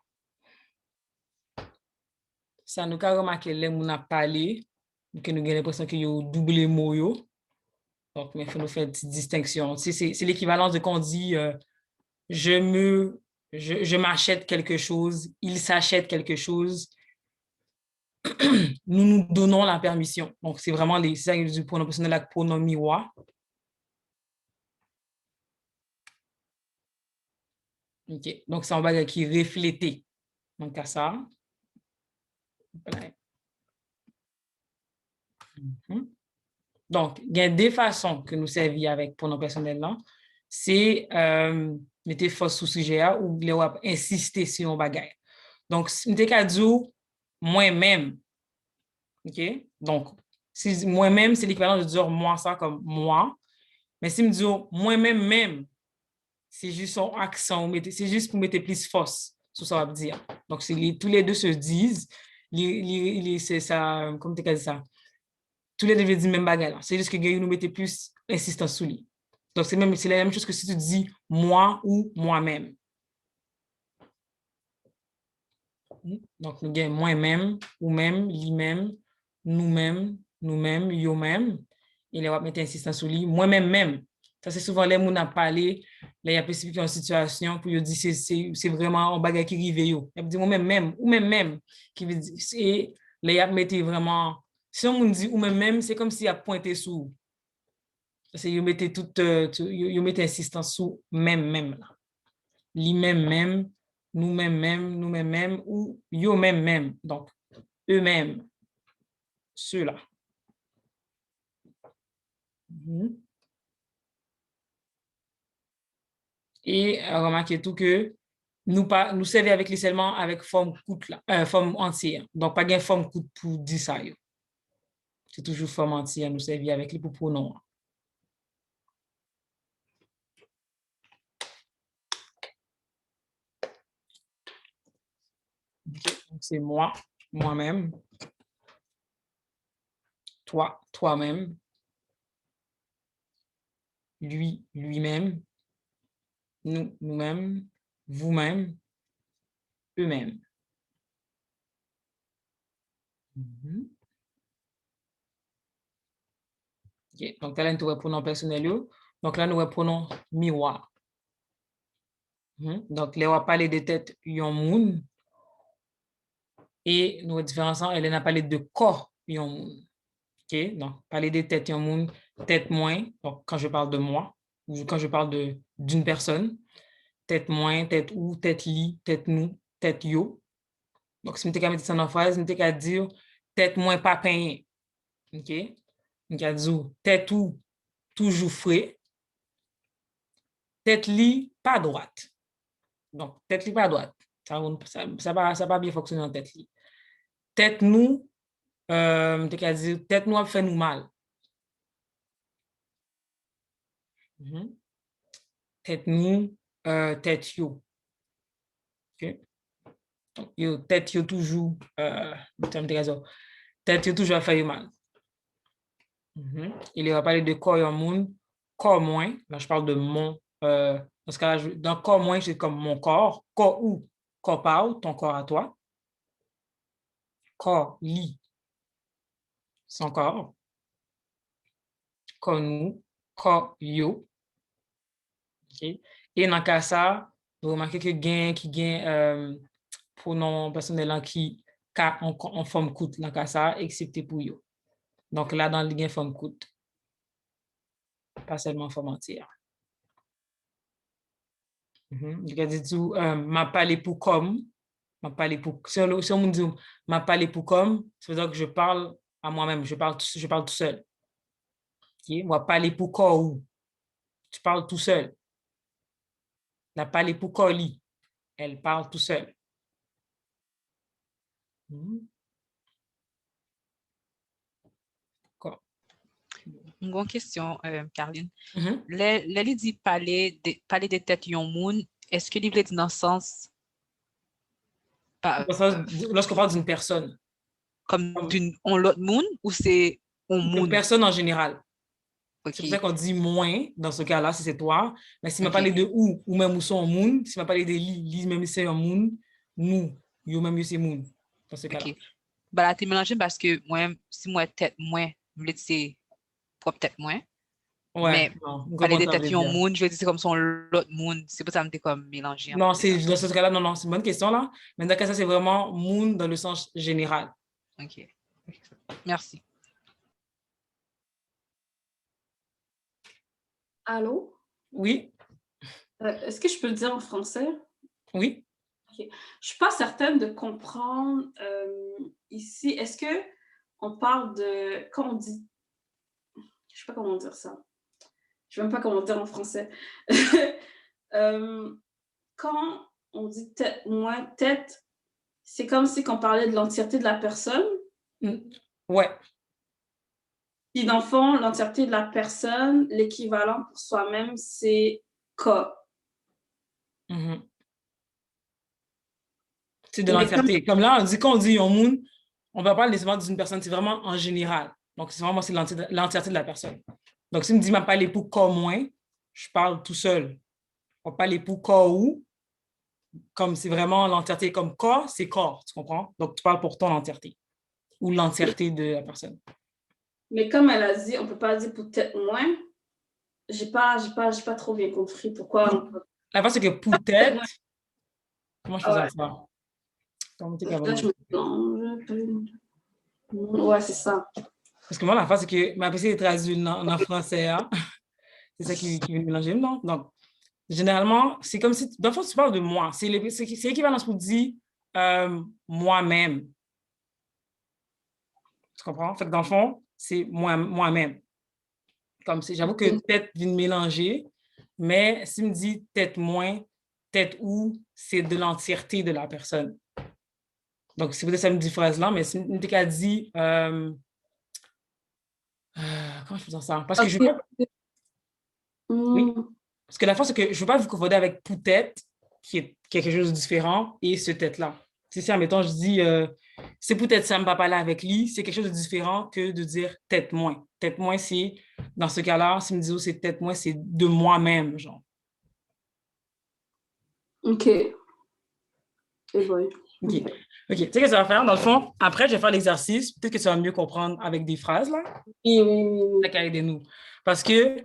Ça nous a remarqué les gens a parlé, que nous avons l'impression qu'il y a doublé mot. Donc, il faut nous faire une petite distinction. C'est l'équivalence de quand on dit je m'achète quelque chose, il s'achète quelque chose. Nous nous donnons la permission. Donc, c'est vraiment ça du pronom personnel avec pronom miroir. OK. Donc, c'est un bagage qui est reflété. Donc, à ça. Donc, il y a des façons que nous servons avec pronom personnel là. C'est mettre force sous sujet ou insister sur un bagage. Donc, si je dis moi-même, OK? Donc, si moi-même, c'est l'équivalent de dire moi ça comme moi. Mais si je dis moi-même, c'est juste son accent, c'est juste pour mettre plus force sur ça va dire. Donc, tous les deux se disent, c'est ça, comme tu as dit ça. Tous les deux veulent dire même bagarre. C'est juste que nous mettez plus insistance sur lui. Donc, c'est la même chose que si tu dis moi ou moi-même. Donc, nous gagnons moi-même, ou même, lui-même, nous-mêmes, yo-même. Et là, on va mettre insistance sur lui, moi-même, même. Ça, c'est souvent les gens qui ont parlé, là, il y a spécifiquement une situation, pour dire c'est vraiment un bagage qui arrive. Il y a dit même, ou même, qui veut dire, c'est, là, il y a mis vraiment, si on dit ou même, c'est comme s'il y a pointé sous. Parce que vous mettez vous mettez insistance sur même, là. Li même, nous-mêmes, ou yo même. Donc, eux-mêmes, ceux-là. Et remarquez tout que nous servons avec les seulement avec forme coûte là, forme entière. Donc, pas de forme coûte pour dire ça. C'est toujours forme entière, nous servons avec les pronoms. Donc, c'est moi, moi-même. Toi, toi-même. Lui, lui-même. Nous, nous-mêmes. Vous-même. Eux-mêmes. Okay. Donc, là, nous avons pronom personnel. Donc, là, nous avons pronom miroir. Donc, là, on va parler de tête yon moun. Et nous différencions, elle n'a parlé de corps yon moun. OK? Donc, parler de tête yon moun, tête moins. Donc, quand je parle de moi, ou quand je parle d'une personne, tête moins, tête ou, tête li, tête nous, tête yo. Donc, si je me mettre ça dans la phrase, je me dire tête moins pas peigné. OK? Donc, je dire tête ou, toujours frais. Tête li, pas droite. Donc, tête li, pas droite. Ça va bien fonctionner en tête li. Tête nous, dire tête nous a fait nous mal. Tête nous, tête yo. OK? Yo, tête yo toujours, tête yo toujours a fait mal. Il va parler de corps yon moun, corps moins. Là, je parle de mon, dans ce cas-là, dans corps moins, c'est comme mon corps. Corps ou, corps pas ou, ton corps à toi. Corps li, son corps. Corps nous, corps yo. Okay. Et dans le cas ça, vous remarquez que qui gagne pronom personnel qui en forme coûte dans le cas ça, excepté pour yo. Donc là, dans le gain forme coûte. Pas seulement forme entière. Je dis tout, m'a parlé pour comme, m'a parlé pour, si on me dit m'a parlé pour comme, ça veut dire que je parle à moi-même, je parle tout seul. Okay? Moi, parler pour corps ou, tu parles tout seul. La parler pour Coli, elle parle tout seul. Une grande question, Caroline. L'elle dit parler de tête yon moun, est-ce que l'il veut dire dans le sens? Lorsqu'on parle d'une personne. Comme on l'autre moun ou c'est on moun? Une personne en général. Okay. C'est pour ça qu'on dit moins dans ce cas-là, si c'est toi. Mais si m'a parlé de ou même ou son moun, si m'a parlé de li même c'est un moun, nous, yo même c'est moun. Dans ce cas-là. Bah là, tu mélangé parce que moi, si moi tête moins, je veux dire c'est propre tête moins. Ouais, mais parler de tête yon moun, je veux dire c'est comme son l'autre moun. C'est pour ça que je me comme mélangé. Non, c'est dans ce cas-là, non, c'est une bonne question là. Mais dans ce cas-là, c'est vraiment moun dans le sens général. OK. Merci. Allô? Oui. Est-ce que je peux le dire en français? Oui. Okay. Je suis pas certaine de comprendre ici. Est-ce que on parle de... Quand on dit... Je sais pas comment dire ça. Je sais même pas comment dire en français. Quand on dit tête, moins tête, c'est comme si on parlait de l'entièreté de la personne. Ouais. Puis dans le fond, l'entièreté de la personne, l'équivalent pour soi-même, c'est corps. C'est de l'entièreté. Comme là, on dit qu'on dit yon moun, on va pas nécessairement d'une personne, c'est vraiment en général. Donc, c'est vraiment l'entièreté de la personne. Donc, si on me dit, m'a parlé pour corps moins, je parle tout seul. On parle pour corps ou, comme c'est vraiment l'entièreté, comme corps, c'est corps, tu comprends? Donc, tu parles pour ton entièreté ou l'entièreté de la personne. Mais comme elle a dit, on peut pas dire pour tête moins. j'ai pas trop bien compris pourquoi. La fois, c'est que peut-être. Comment je faisais ça? Ouais, c'est ça. Parce que moi, la face, c'est que ma PC est traduite en français. Hein? C'est ça qui vient mélanger. Non? Donc, généralement, c'est comme si, dans le fond, tu parles de moi. C'est l'équivalence pour dire moi-même. Tu comprends? Fait que dans le fond, c'est moi-même. Comme si, j'avoue que tête vient de mélanger, mais si me dit tête moins, tête où, c'est de l'entièreté de la personne. Donc, c'est peut-être ça me dit phrase-là, mais si me dit comment je fais ça? Parce que je veux pas... Oui. Parce que la fois, c'est que je ne veux pas vous confondre avec peut-être, qui est quelque chose de différent, et ce tête-là. Si, admettons, je dis c'est peut-être ça, me va parler avec lui, c'est quelque chose de différent que de dire tête moins. Tête moins, c'est, dans ce cas-là, si me dit c'est tête moins, c'est de moi-même, genre. OK. Et bon. OK. OK. Tu sais ce que ça va faire? Dans le fond, après, je vais faire l'exercice. Peut-être que tu vas mieux comprendre avec des phrases, là. Oui. Aidez-nous. Parce que,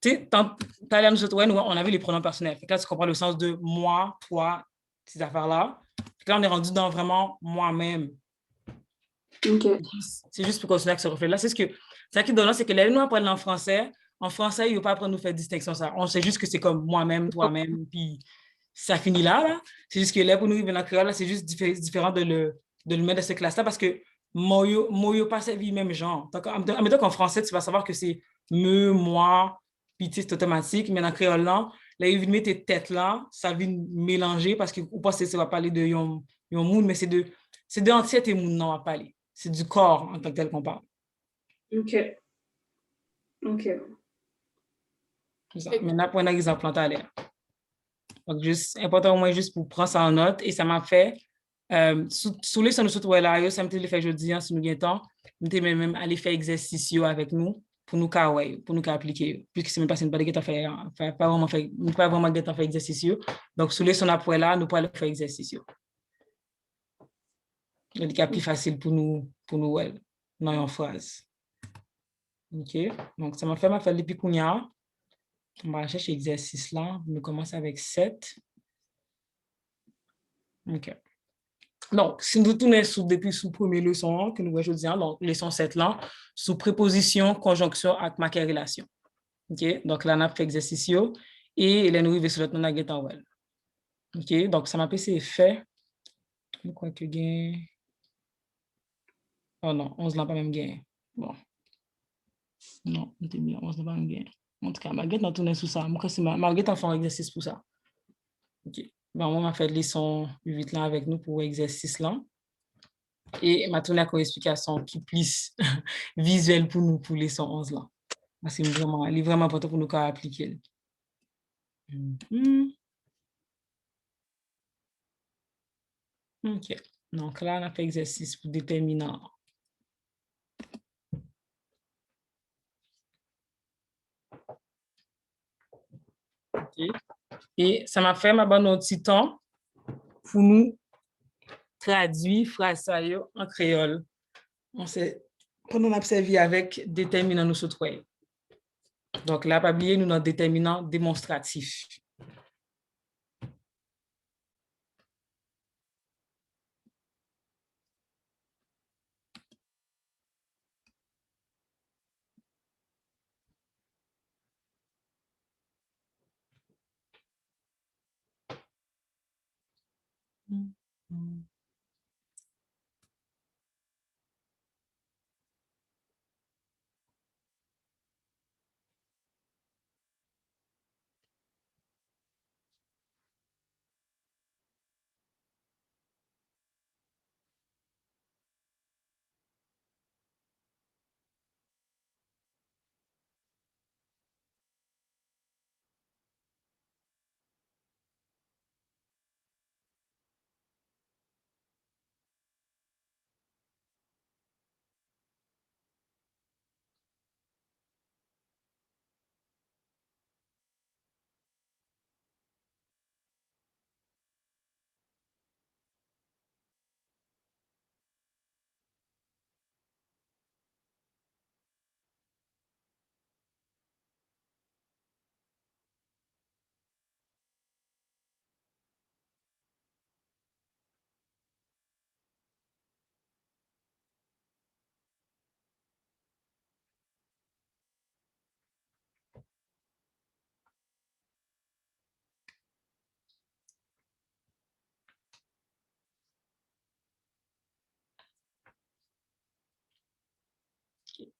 tu sais, t'as nous autres, on a vu les pronoms personnels. Fait que là, tu comprends le sens de moi, toi, ces affaires-là. Fait que là, on est rendu dans vraiment moi-même. OK. C'est juste pour continuer avec ce reflet-là. C'est ce que, ça qui donne, c'est que là, nous apprenons en français, il ne faut pas apprendre à nous faire distinction, ça. On sait juste que c'est comme moi-même, toi-même, puis ça finit là. C'est juste que là, pour nous, il créole, c'est juste différent de le mettre dans cette classe-là parce que Moyo pas sa vie même genre. Donc, admettons qu'en français, tu vas savoir que c'est me, moi, puis c'est automatique, mais dans le créole, là, il vient mettre tes têtes là, ça vient mélanger parce que, ou pas, ça va parler de yon monde, mais c'est de entièreté monde, non, on va parler. C'est du corps en tant que tel qu'on parle. OK. Maintenant, pour un exemple, à l'air. Donc, juste, important au moins juste pour prendre ça en note. Et ça m'a fait, sous les sons de ce là, ça m'a fait faire jeudi, si nous avons temps, nous même aller faire exercice avec nous pour nous appliquer. Puisque c'est même pas une bonne idée pas vraiment faire exercice. Donc, sous les sons après là, nous pouvons aller faire exercice. C'est plus facile pour nous dans une phrase. OK. Donc, ça m'a fait depuis qu'on y a. On va chercher l'exercice là. On commence avec 7. OK. Donc, si nous tournons depuis sous première leçon que nous voyons aujourd'hui, donc leçon 7 là, sous préposition, conjonction avec marqué relation. OK? Donc, là, on a fait exercice et là, nous arrivons sur notre nom à well. OK? Donc, ça m'a c'est fait. Je crois que gain. Oh non, 11 n'a pas même gain. Bon. Non, on était bien, 11 n'a pas même gain. En tout cas, Marguerite n'a tourné sous ça. Marguerite a fait un exercice pour ça. OK. Bon, on a fait leçon 8 là avec nous pour l'exercice là. Et m'a tourné à explication qui plus visuelle pour nous pour leçon 11 là. C'est vraiment, il est vraiment important pour nous appliquer. OK. Donc là, on a fait exercice pour déterminant. OK. Et ça m'a fait ma bonne petit temps pour nous traduire phrase en créole. On a observé avec déterminant nous autres. Donc là, pas oublier nous notre déterminant démonstratif.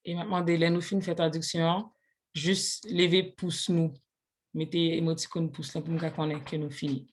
Et maintenant, dès que nous finissons de faire traduction, juste lever pouce nous. Mettez émoticône pouce là pour nous connaître que nous finissons.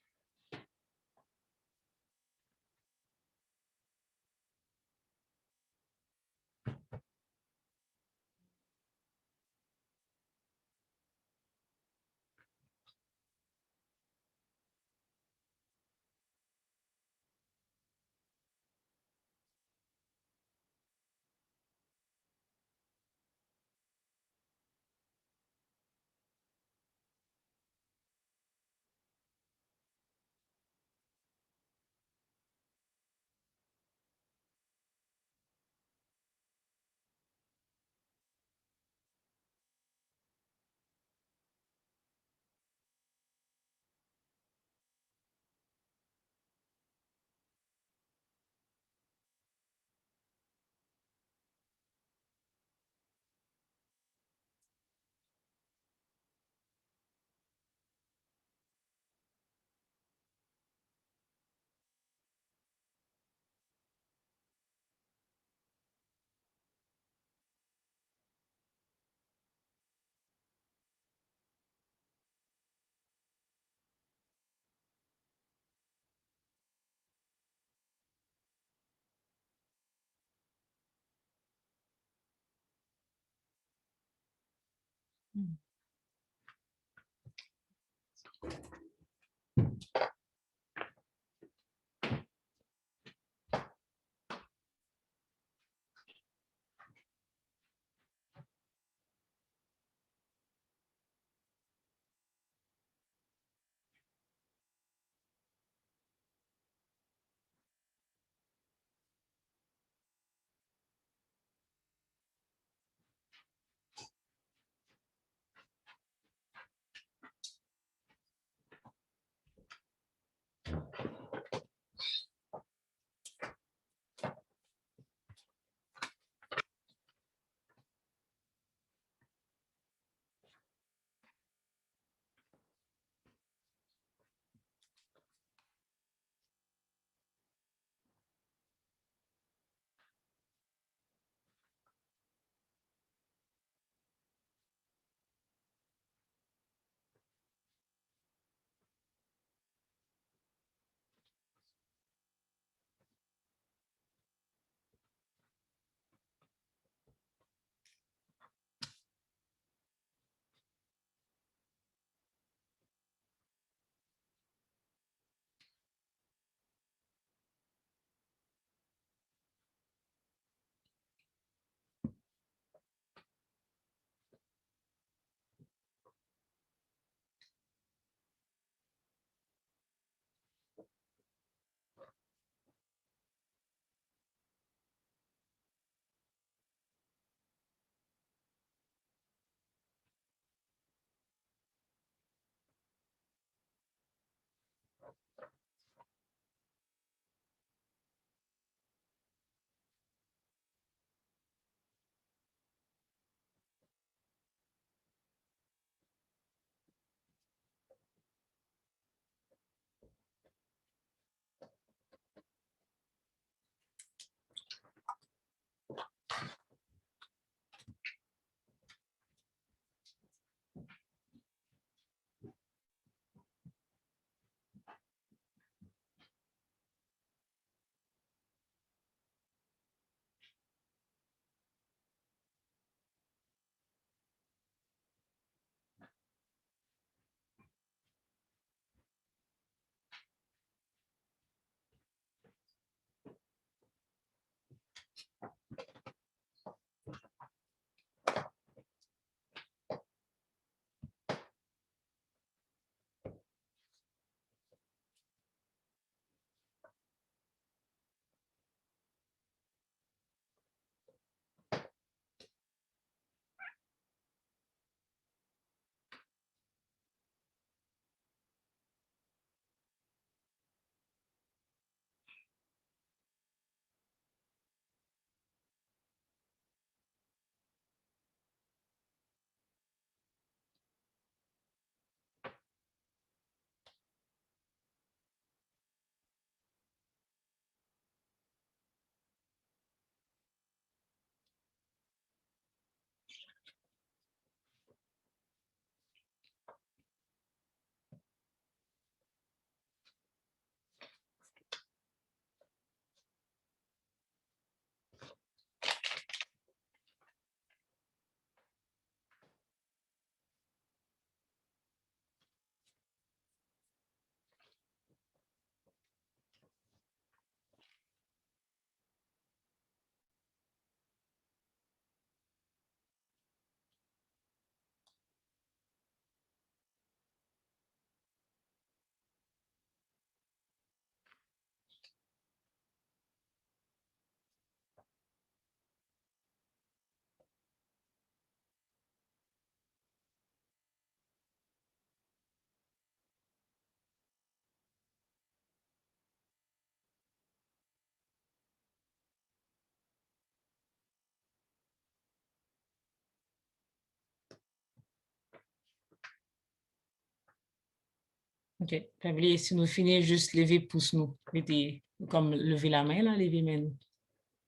OK. Puis, si nous finissons, juste lever pouce nous. Mettez, comme lever la main, là, lever main nous.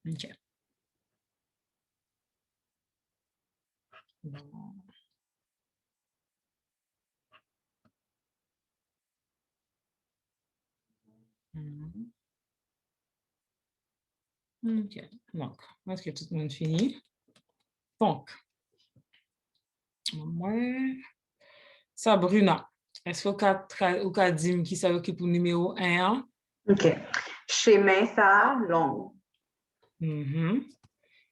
OK. Bon. OK. Donc, est-ce que tout le monde finit? Donc, moi, Sabrina, est-ce que vous avez dit qui s'occupe pour numéro 1? OK. Chemin ça long.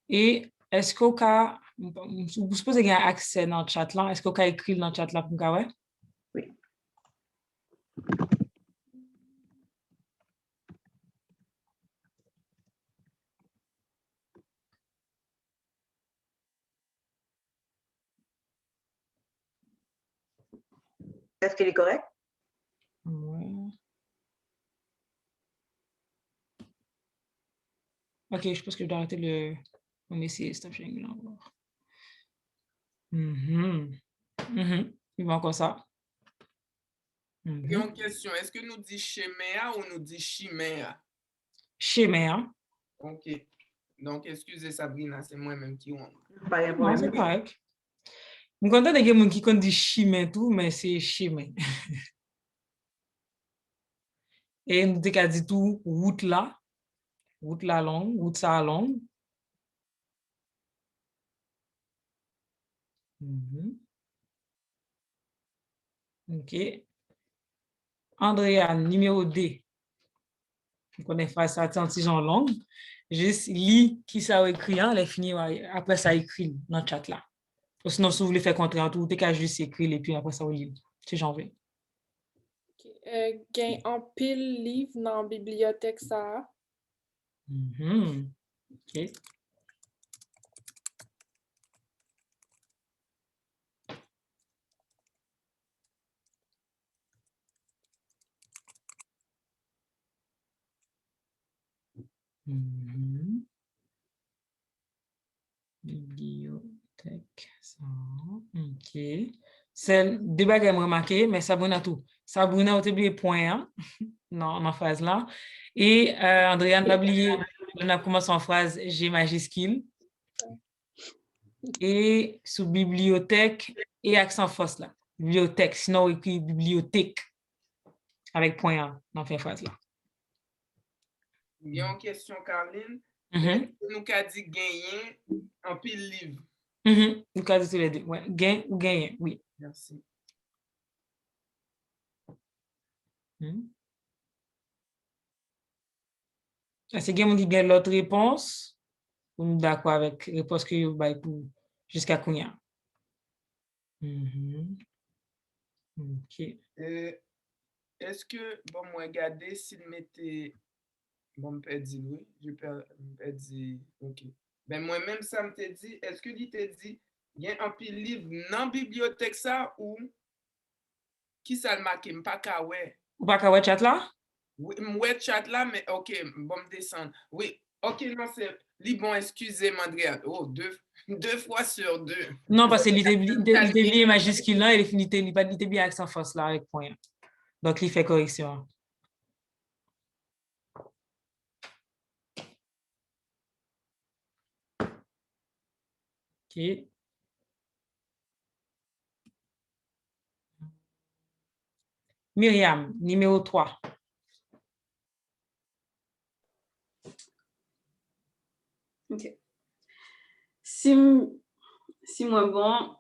Et est-ce que vous supposez qu'il y a accès dans le chat là? Est-ce que vous avez écrit dans le chat là pour vous? Oui. Est-ce qu'il est correct? Oui. OK, je pense que je dois arrêter le... On va essayer stop sharing là. Il va encore ça. Il y a une question. Est-ce que nous dit chemin ou nous dit chimère? Chemin. OK. Donc, excusez Sabrina, c'est moi-même qui honte. Non, c'est correct. Je suis content de gens qui dit chemin tout, mais c'est chemin. Et nous avons dit tout route là longue, route ça longue. OK. Andrea, numéro D. On connaît phrase ça en tigeant longue. Juste lis qui ça écrit, elle fini après ça écrit dans le chat là. Ou sinon, si vous voulez faire contraire tout, t'es qu'à juste écrire et puis après ça, vous lisez. C'est janvier. Gain en pile livre dans la bibliothèque ça. OK. Bibliothèque, ça. OK. C'est des bagages remarqués, mais Sabrina tout. Sabrina, vous oublié point non, ma phrase là. Et Andréane, pas oublié, on a commencé en phrase G majuscule. Et sous bibliothèque et accent force là. Bibliothèque, sinon on écrit bibliothèque avec point dans la phrase là. Il y a une question, Caroline. Nous avons dit gagner en pile livre. Nous avons dit tous les deux. Ouais. Gain ou gagner, oui. Merci. C'est quelqu'un qui gagne l'autre réponse. Ou nous d'accord avec la réponse que vous avez pour jusqu'à Kounia. OK. Est-ce que, bon, moi, regardez s'il mettait. Bon, me dit oui. Je me dit. OK. Ben, moi-même, ça me t'a dit. Est-ce que il t'a dit, il y a un pile livre dans la bibliothèque ça ou qui ça le marque? Pas qu'à ouais. Ou pas qu'à ouais chat là? Oui, ouais chat là, mais OK, bon, me descendre. Oui, OK, non, c'est. Bon, excusez-moi, Andrea. Oh, deux fois sur deux. Non, parce que l'idée majuscule là, il était bien accent force là avec point. Donc, il fait correction. OK. Myriam, numéro 3. OK. Si moi bon,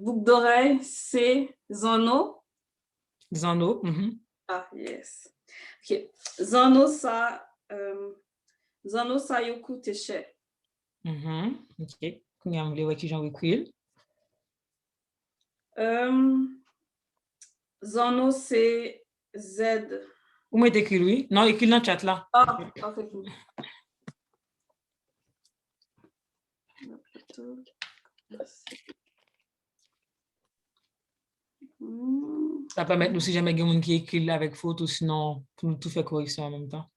boucle d'oreille, c'est Zono. Zono. Ah, yes. OK. Zono, ça yoku teche. OK. Kounia, vous voulez qui j'en écrit? Zono, c'est Z. Où m'est écrit lui? Non, écrit dans le chat là. Ah, OK. Ça permet nous si jamais il y a quelqu'un qui écrit avec faute ou sinon pour nous tout faire correction en même temps.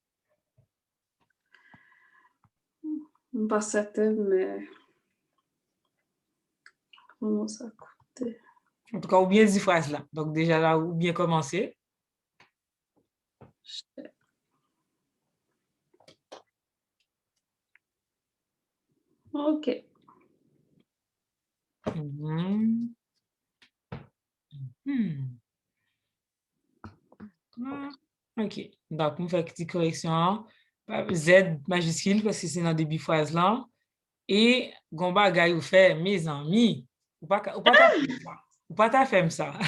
Pas certaine, mais comment ça coûte? En tout cas, ou bien 10 phrases là. Donc déjà là, ou bien commencer. OK. OK. Donc, on fait une petite correction. Z majuscule parce que c'est dans le début de phrase là. Et, gomba gay ou fait, mes amis, ou pas ta faire ça. Ou pas ta faire ça.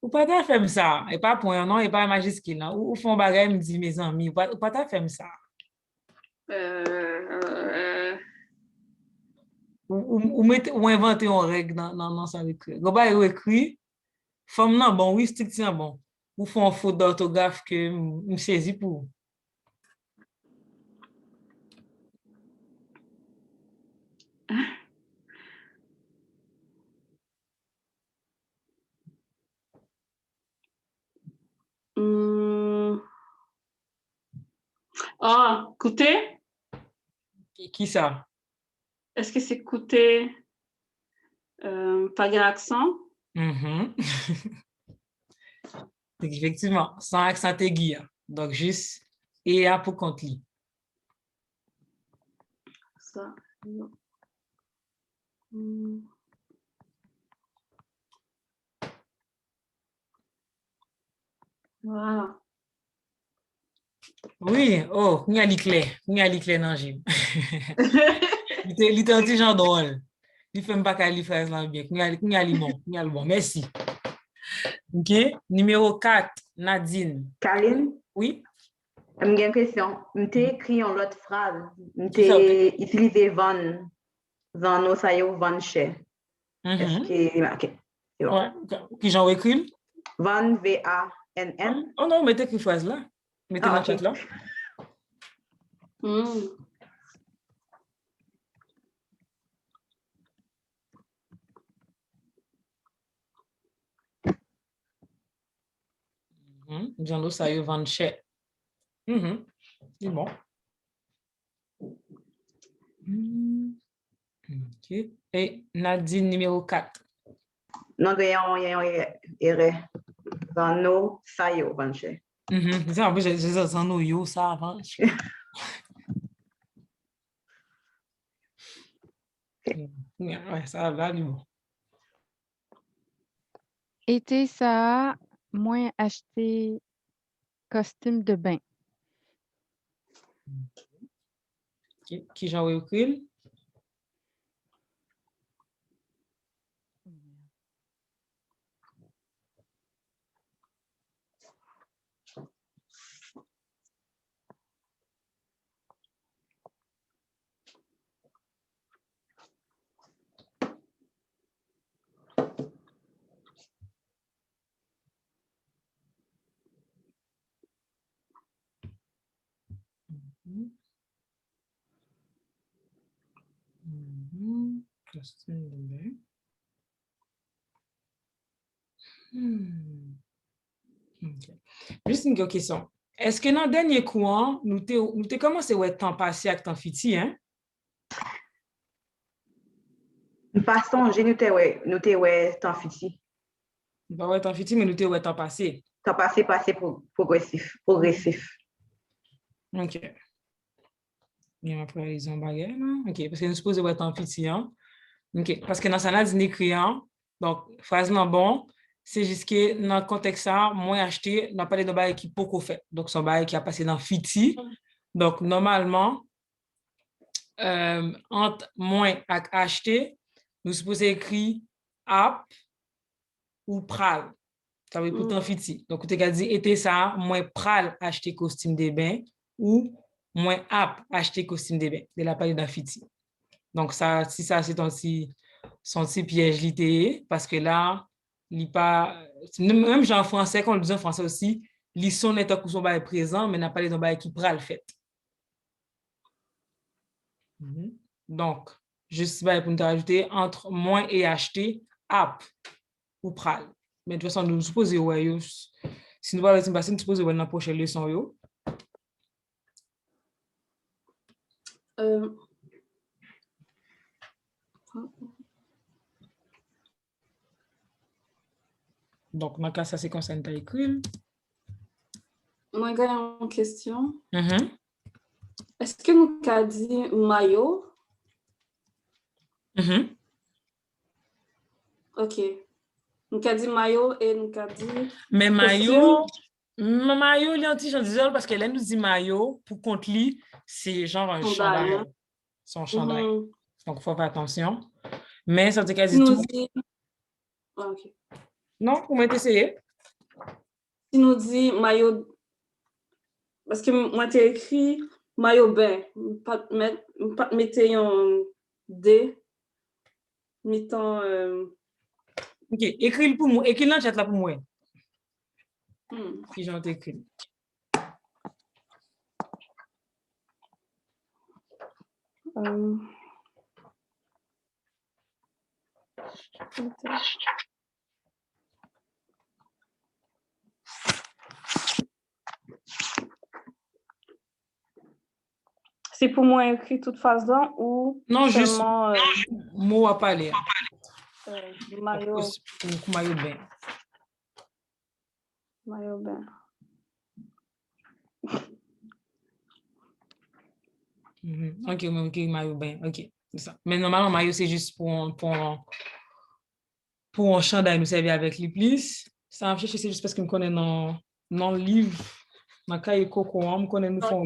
Ou pas ta faire ça. Et pas point non, et pas majuscule là. Ou font bagay me dit mes amis, ou pas ta faire ça. Ou inventer une règle dans ça écrit. Gomba écrit, femme non bon, oui, stick tiens bon. Ou font faute d'orthographe que me saisit pour. Ah, coûter? Qui ça? Est-ce que c'est coûter pas accent? Effectivement, sans accent aigu. Donc, juste et à pour compte li. Ça. Voilà. Oui, oh, n'y a l'éclair dans le gym. Il était un petit genre drôle. Il fait pas qu'à lui faire ça bien. N'y a le bon. Merci. OK. Numéro 4, Nadine. Kaline? Oui? J'ai une question. J'ai écrit en l'autre phrase. Qui J'ai utilisé van. Van osayo, van chez. Est-ce que... OK. C'est bon. Ouais. Qui j'en écrit? Van, V-A-N-N. Oh non, mettez cette phrase là. Mettez dans le chat là. Jean osayo, van chez. C'est bon. OK. Et Nadine, numéro 4. Non, il y a un erreur. Vano, sayo, van chez. C'est en plus, j'ai dit ça nous, yo, ça avant. Ouais, ça va, du bon. Été, ça a moins acheté costume de bain. Qui j'en recule? Costume de bain. Okay. Juste une question. Est-ce que dans le dernier courant, nous avons commencé à temps passé avec temps fiti, hein? Passons, j'ai noté, temps fiti. Pas ouais, temps fiti, mais nous avons temps passé. Temps passé, progressif. OK. Bien, après, ils ont baguette, OK, parce que nous supposons être temps fiti, hein? OK, parce que dans ça, nous écrivons, donc, phrase non bon, c'est juste que dans le contexte, moi, acheté, n'a pas de bail qui beaucoup fait. Donc, son bail qui a passé dans fiti. Donc, normalement, entre moins et acheter, nous supposons écrire app ou pral. Ça veut dire pourtant fiti. Donc, tu as dit, été ça, moins pral acheter costume de bain ou moins app acheter costume de bain. De la parole d'un fiti. Donc, ça, si ça, c'est son petit piège littéraire, parce que là, il pas, même genre en français, quand on le dit en français aussi, l'ils sont net à son bail présent, mais n'a pas les bail qui pral fait. Donc, juste pour nous rajouter entre moins et acheter, app ou pral. Mais de toute façon, nous supposons, ouais, si nous parlons de passer, nous supposons dans la prochaine leçon, yo. Donc, dans le cas, ça, c'est comme ça que tu as écrit. Moi, j'ai une question. Mm-hmm. Est-ce que nous avons dit maillot? Mm-hmm. OK. Nous avons dit maillot et nous avons dit... Mais maillot, il y a un petit genre parce qu'elle nous dit maillot, pour qu'on lit, c'est genre un chandail. Hein? Son chandail. Donc, il faut faire attention. Mais ça veut dire qu'elle dit nous tout. Dit... OK. Non, vous m'avez essayé. Si nous dit maillot... Parce que moi, tu as écrit maillot bain. Pas mettre un D. Mettant... OK, écris-le pour moi. Écris-le dans le chat là pour moi. Si j'en t'écris. C'est pour moi écrit toute phase là ou non, seulement juste mot à parler. Maillot. Maillot bain. Maillot bain. OK, maillot bain. OK, c'est ça. Mais normalement, maillot, c'est juste pour un chandail, nous servir avec les plis. Ça, c'est juste parce que me connais dans le livre, dans le cahier coco, me connais nous font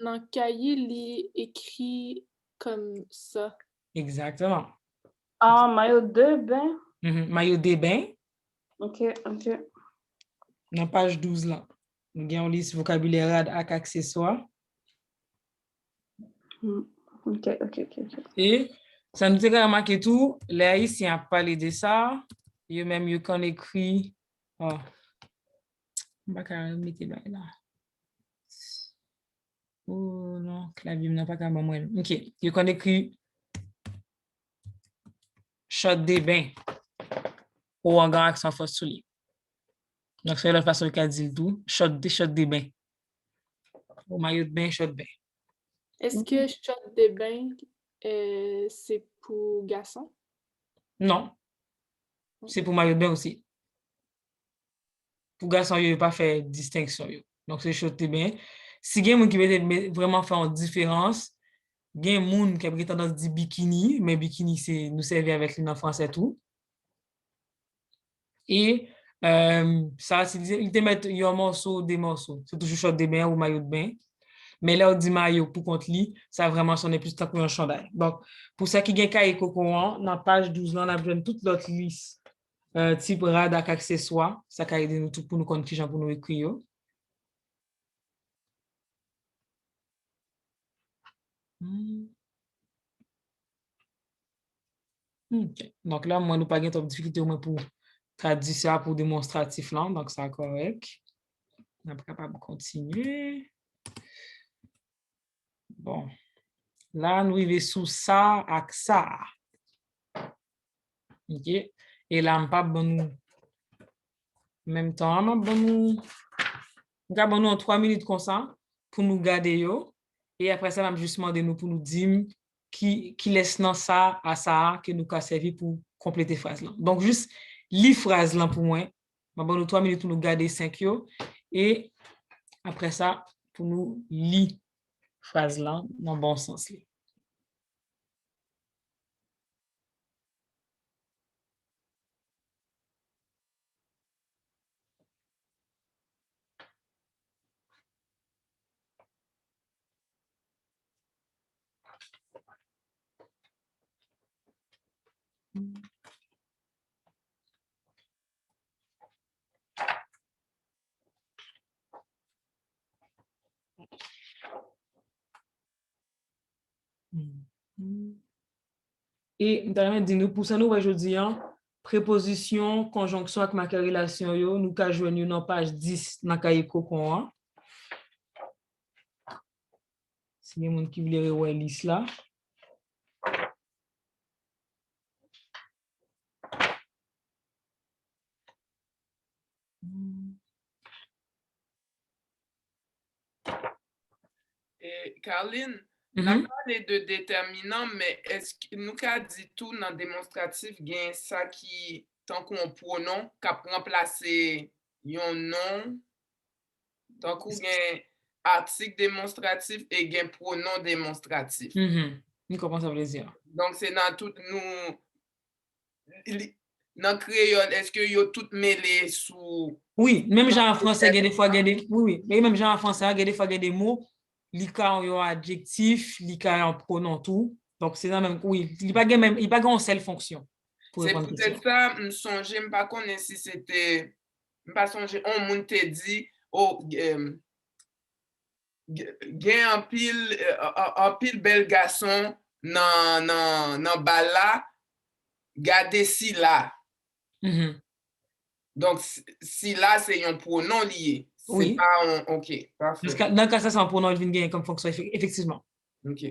dans le cahier, il est écrit comme ça. Exactement. Ah, maillot de bain? Maillot de bain. OK. Dans page 12 là. Nous avons liste vocabulaire avec accessoires. OK. Et ça nous a remarqué tout, les Haïtiens ont parlé de ça. Et même, ils ont écrit. Oh, je ne vais pas mettre là. Oh non, clavier n'a pas qu'à moi. OK, ils ont écrit shot de bain ou en grand accent fort sur lui. Donc, c'est la façon qu'elle dit le tout. Shot de bain. Ou maillot de bain, shot de bain. Est-ce que shot de bain, c'est pour garçon? Non. C'est pour maillot de bain aussi. Pour garçon, il n'y a pas fait distinction. Donc, c'est shot de bain. Si il y a des gens qui veulent vraiment faire une différence, il y a des gens qui ont tendance à dire bikini, mais bikini, c'est nous servir avec les enfants, c'est tout. Et ça, il te met un morceau, des morceaux. C'est toujours short de bain ou maillot de bain. Mais là, on dit maillot pour qu'on te lit, ça vraiment sonne plus tant qu'un chandail. Donc, pour ça qui est cahier coco, dans la page 12, là, on a besoin toute l'autre liste type rad avec accessoires. Ça va aider nous tout pour nous connaître pour nous écrire. OK. Donc là, moi, nous pas de difficulté au moins pour traduire ça pour démonstratif là, donc c'est correct. On est capable de continuer. Bon. Là, nous arrivons sous ça avec ça. OK. Et là, on pas bon nous. En même temps, on bon nous. On va bon nous en 3 minutes comme ça pour nous garder yo. Et après ça, on va juste demander nous pour nous dire qui laisse dans ça à ça que nous avons servi pour compléter phrase là. Donc, juste lis phrase là pour moi. On va bon nous 3 minutes pour nous garder 5 yo. Et après ça, pour nous lire phrase là dans le bon sens. Là. Et nous pour ça nous aujourd'hui préposition conjonction avec marqueur relation yo nous ka joindre dans page 10 dans cahier coco. Si y a monde qui veut lire ouais liste là. Caroline, on a parlé de déterminant, mais est-ce que nous avons dit tout dans le démonstratif, il y a ça qui tant qu'on pronom qui a remplacé un nom, tant qu'on a article démonstratif et un pronom démonstratif. Nous comment ça veut dire? Donc, c'est dans tout nous. Dans créole, est-ce que vous tout mêlé sous. Oui, même genre en français, il y a des fois, oui, mais même genre en français, il y a des fois, il y a des mots, l'ICA en adjectif, l'ICA en pronom, tout. Donc, c'est dans même, oui, il n'y a pas une seule fonction. C'est peut-être ça, je ne songe pas si c'était, je ne pas songer, on m'a dit, oh, gen un pile bel garçon dans bala, gade si là. Donc, si là, c'est un pronom lié. Oui. Pas OK, parfait. Dans le cas, ça, c'est un pronom qui vient comme fonction, effectivement. OK.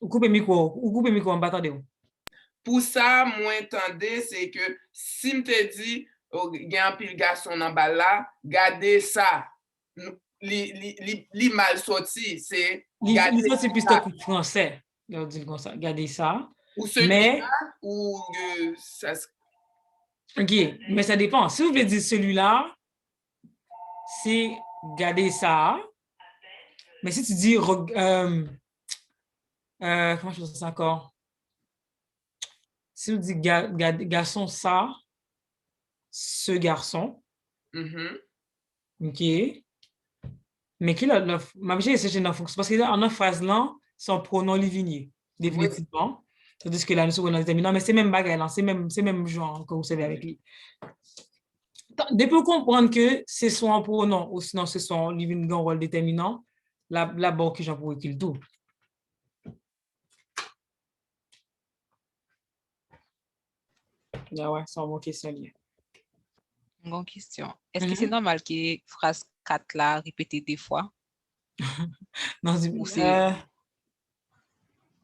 Ou coupe le micro, en bas, Pour ça, moi, entendez, c'est que si je te dis, il y a un pile garçon dans bala, gade ça. Li mal sorti, c'est. Il sorti plus de français. On dit comme ça, gardez ça. Ou celui-là, ou ça. OK, mais ça dépend. Si vous voulez dire celui-là, c'est garder ça. Mais si tu dis, comment je fais ça encore? Si vous dites garçon ça, ce garçon. OK. Mais qui l'a j'ai essayé de fonction parce que dans une phrase là, son pronom livinier, définitivement. Oui. Tandis que là, nous sommes déterminant, mais c'est même bagaille là, c'est même genre que vous savez avec lui. Depuis comprendre que c'est son pronom ou sinon c'est son living un rôle déterminant, la banque que j'en pourrais qu'il tout. Ah ouais, c'est une bonne question. Bonne question. Est-ce que c'est normal que phrase 4 là répétée des fois? Non,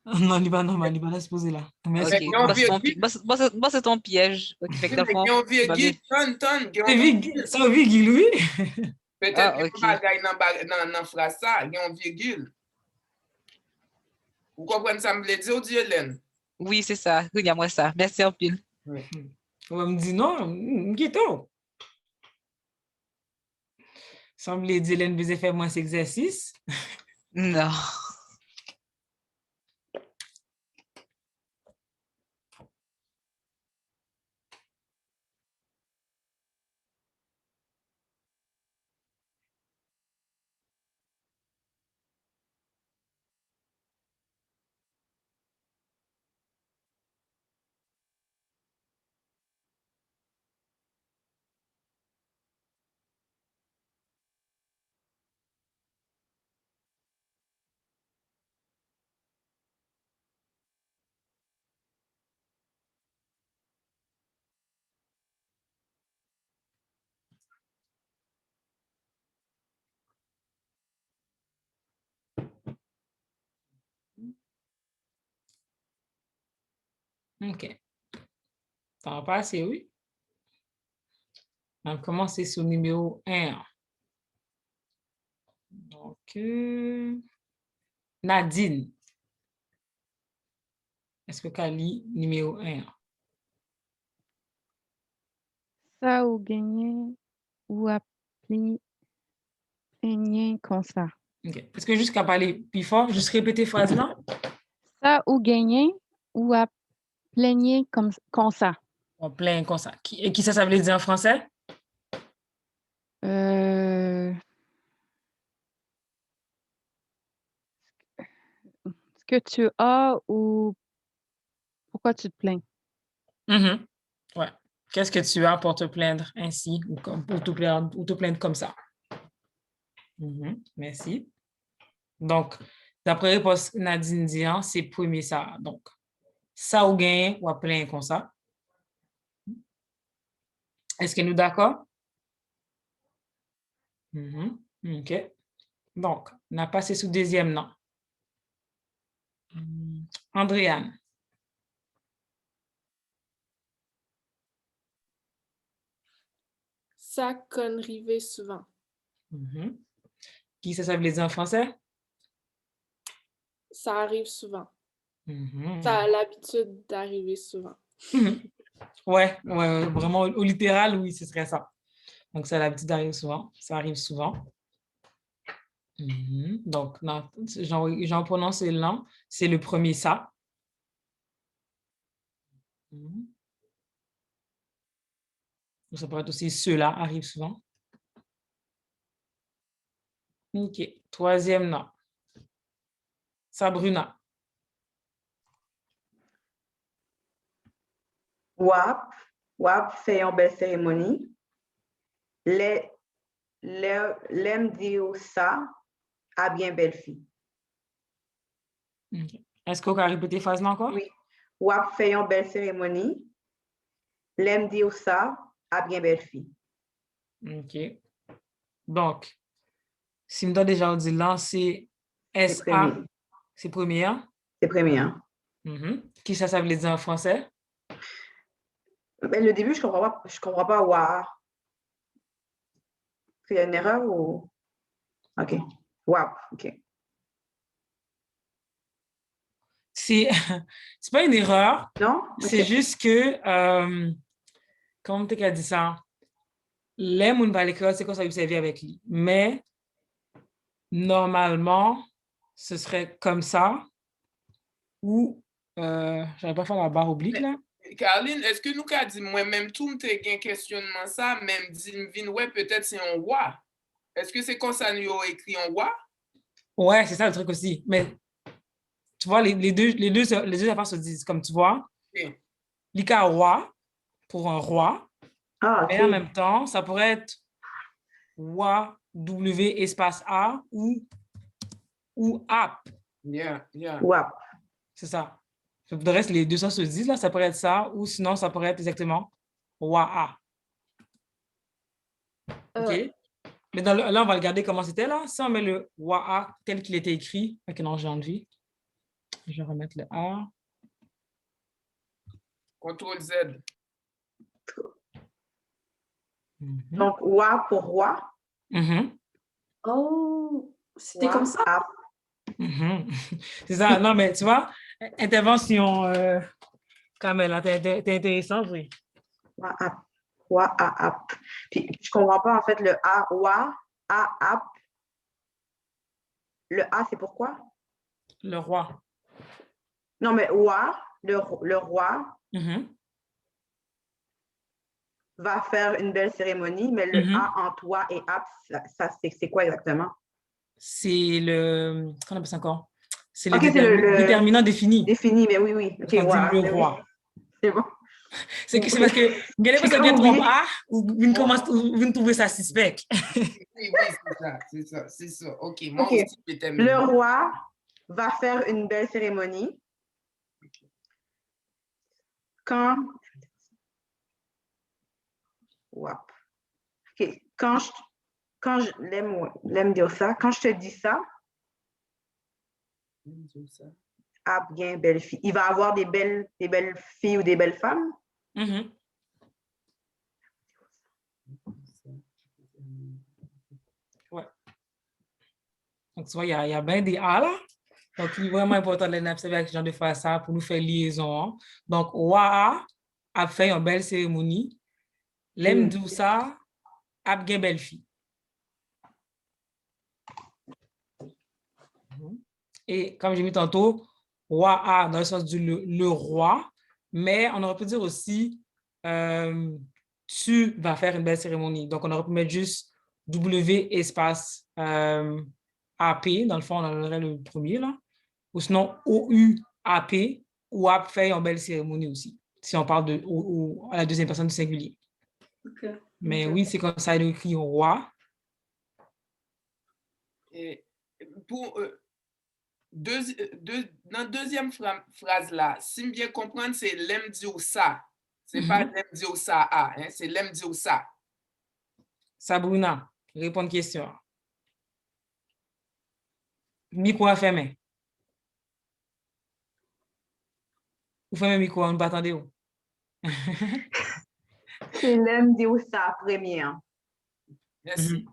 non, il n'est pas normal, il n'est pas supposé là. Ok, c'est ton piège. C'est un virgule, c'est un virgule, oui. Peut-être que dans la phrase ça, il y a un virgule. Vous comprenez ça, me dire, Dieu, Hélène? Oui, c'est ça. Regarde-moi ça. Merci, en pile. On va me dire non, Guito. Semble dire Hélène vous faire moins cet exercice. Non. OK. Ça va passer, oui. On va commencer sur le numéro 1. Donc, Nadine. Est-ce que Kali, numéro 1? Ça ou gagner ou appeler comme ça. OK. Est-ce que jusqu'à parler plus fort, juste répéter phrase là? Ça ou gagner ou à plaigner comme ça. On plaint comme ça. Et qui ça veut dire en français? Ce que tu as ou pourquoi tu te plains? Ouais. Qu'est-ce que tu as pour te plaindre ainsi ou pour te plaindre comme ça? Merci. Donc, d'après réponse Nadine Dian, c'est premier ça. Donc, ça ou gain ou à plein comme ça. Est-ce que nous d'accord? OK. Donc, on a passé sous deuxième nom. Andréane. Ça arrive souvent. Qui ça veut dire en français? Ça arrive souvent. Ça a l'habitude d'arriver souvent. Ouais, vraiment, au littéral, oui, ce serait ça. Donc, ça, l'habitude arrive souvent. Ça arrive souvent. Donc, j'en prononce lent. C'est le premier ça. Ça pourrait être aussi ceux-là arrive souvent. OK. Troisième nom. Sabrina. Wap fait une belle cérémonie. L'aime dire ça à bien belle fille. Okay. Est-ce qu'on peut répéter la phrase là encore? Oui. Wap fait une belle cérémonie. L'aime dire ça à bien belle fille. OK. Donc, si je dois déjà dire là, c'est S-A. C'est premier. C'est premier. Qui ça veut dire en français? Mais le début, je ne comprends pas. Wa. C'est une erreur ou. OK. Wap. OK. C'est pas une erreur. Non? C'est juste que, comment tu as dit ça? Les gens va l'écrire, c'est quoi ça veut servir avec lui. Mais, normalement, ce serait comme ça. Ou, je n'avais pas fait la barre oblique, là. Caroline, est-ce que nous avons dit, moi-même, tout le monde a un questionnement ça, même dit, ouais, peut-être c'est un wa. Est-ce que c'est comme ça nous avons écrit un wa? Ouais, c'est ça le truc aussi. Mais, tu vois, les deux affaires se disent, comme tu vois. Okay. Lika roi, pour un roi. Ah, okay. Mais en même temps, ça pourrait être wa, W, espace A, ou app. Yeah. Wap. C'est ça. Le reste, les deux sens se disent, là, ça pourrait être ça, ou sinon, ça pourrait être exactement wa-a. OK? Mais là, on va regarder comment c'était, là. Si on met le wa-a tel qu'il était écrit, OK, non, j'ai envie. Je vais remettre le A. CTRL Z. Donc, wa pour roi. Oh, c'était comme ça? C'est ça. Non, mais tu vois, intervention, Kamel, t'es intéressant, oui. Wa-a-ap. Puis, je comprends pas, en fait, le A, wa, a-ap. Le A, c'est pourquoi? Le roi. Non, mais wa, le roi, va faire une belle cérémonie, mais le A en toi et ap, ça c'est quoi exactement? C'est le... Qu'on appelle ça encore? C'est le, déterminant défini. Défini, mais oui. OK, on dit le roi. Oui. C'est bon. C'est parce que vous allez pas bien tromper A ou vous ne trouvez ça suspect. Oui, c'est ça. OK, moi aussi, je termine. Le roi va faire une belle cérémonie. Quand... Wap. OK, quand je l'aime dire ça, quand je te dis ça, ah, bien, belle fille. Il va avoir des belles filles ou des belles femmes? Ouais. Donc, tu vois, il y a bien des A là. Donc, il est vraiment important de l'observer avec ce genre de faire ça pour nous faire liaison. Donc, Waa a fait une belle cérémonie. L'aime dit ça, a bien belle fille. Et comme j'ai mis tantôt, Waa dans le sens du le roi, mais on aurait pu dire aussi tu vas faire une belle cérémonie. Donc, on aurait pu mettre juste W espace AP, dans le fond, on aurait le premier là. Ou sinon O-U-A-P, ou a fait une belle cérémonie aussi, si on parle à la deuxième personne du singulier. Okay. Mais oui, c'est comme ça, il écrit roi. Et pour dans la deuxième phrase là, si bien comprendre, c'est l'aime dire ça. C'est pas l'aime dire ça, hein? C'est l'aime dire ça. Sabrina, réponds à la question. Micro à fermer. Ou fermez le micro, on ne va pas attendre. C'est l'aime dire ça, première. Merci.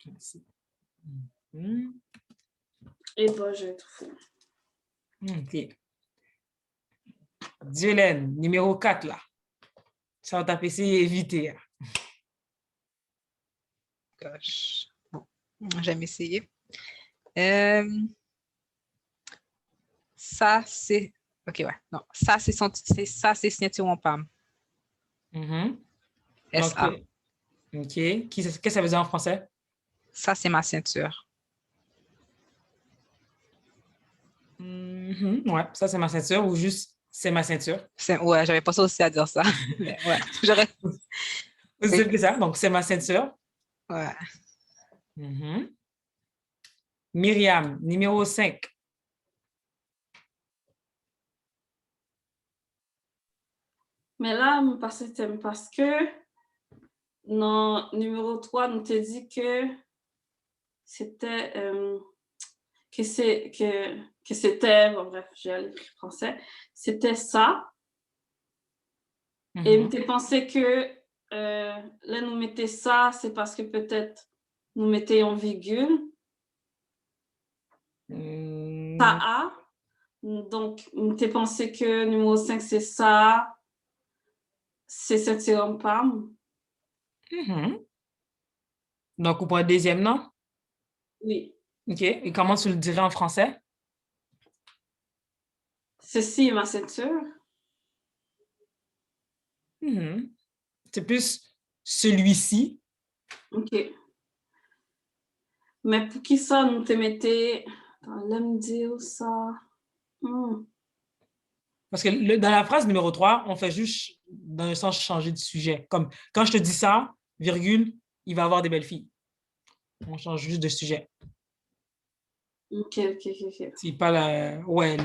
Merci. Et bon, je vais être fou. OK. Diolène, numéro 4 là. Ça, on t'a essayé d'éviter. Gosh. Bon, j'aime essayer. Ça, c'est... OK, ouais. Non, ça, c'est ceinture en pomme. S-A. OK. Qu'est-ce que ça veut dire en français? Ça, c'est ma ceinture. Ouais, ça, c'est ma ceinture ou juste c'est ma ceinture. Ouais, j'avais pensé aussi à dire ça. Mais ouais, j'aurais... Aussi simple que ça. Donc, c'est ma ceinture. Ouais. Myriam, numéro 5. Mais là, parce que non, numéro 3, nous t'a dit que c'était c'était, bon, bref, j'ai l'écrit français, c'était ça. Et tu pensé que là, nous mettez ça, c'est parce que peut-être nous mettez en virgule. Ça A. Donc, tu pensé que numéro 5, c'est ça. C'est ceinture en pomme. Donc, pour le deuxième nom? Oui. OK. Et comment tu le dirais en français? Ceci est ma ceinture. C'est plus celui-ci. OK. Mais pour qui ça, nous te mettez... Attends, là, me dire ça. Parce que dans la phrase numéro 3, on fait juste, dans le sens, changer de sujet. Comme quand je te dis ça, virgule, il va avoir des belles filles. On change juste de sujet. OK. C'est pas la... Ouais.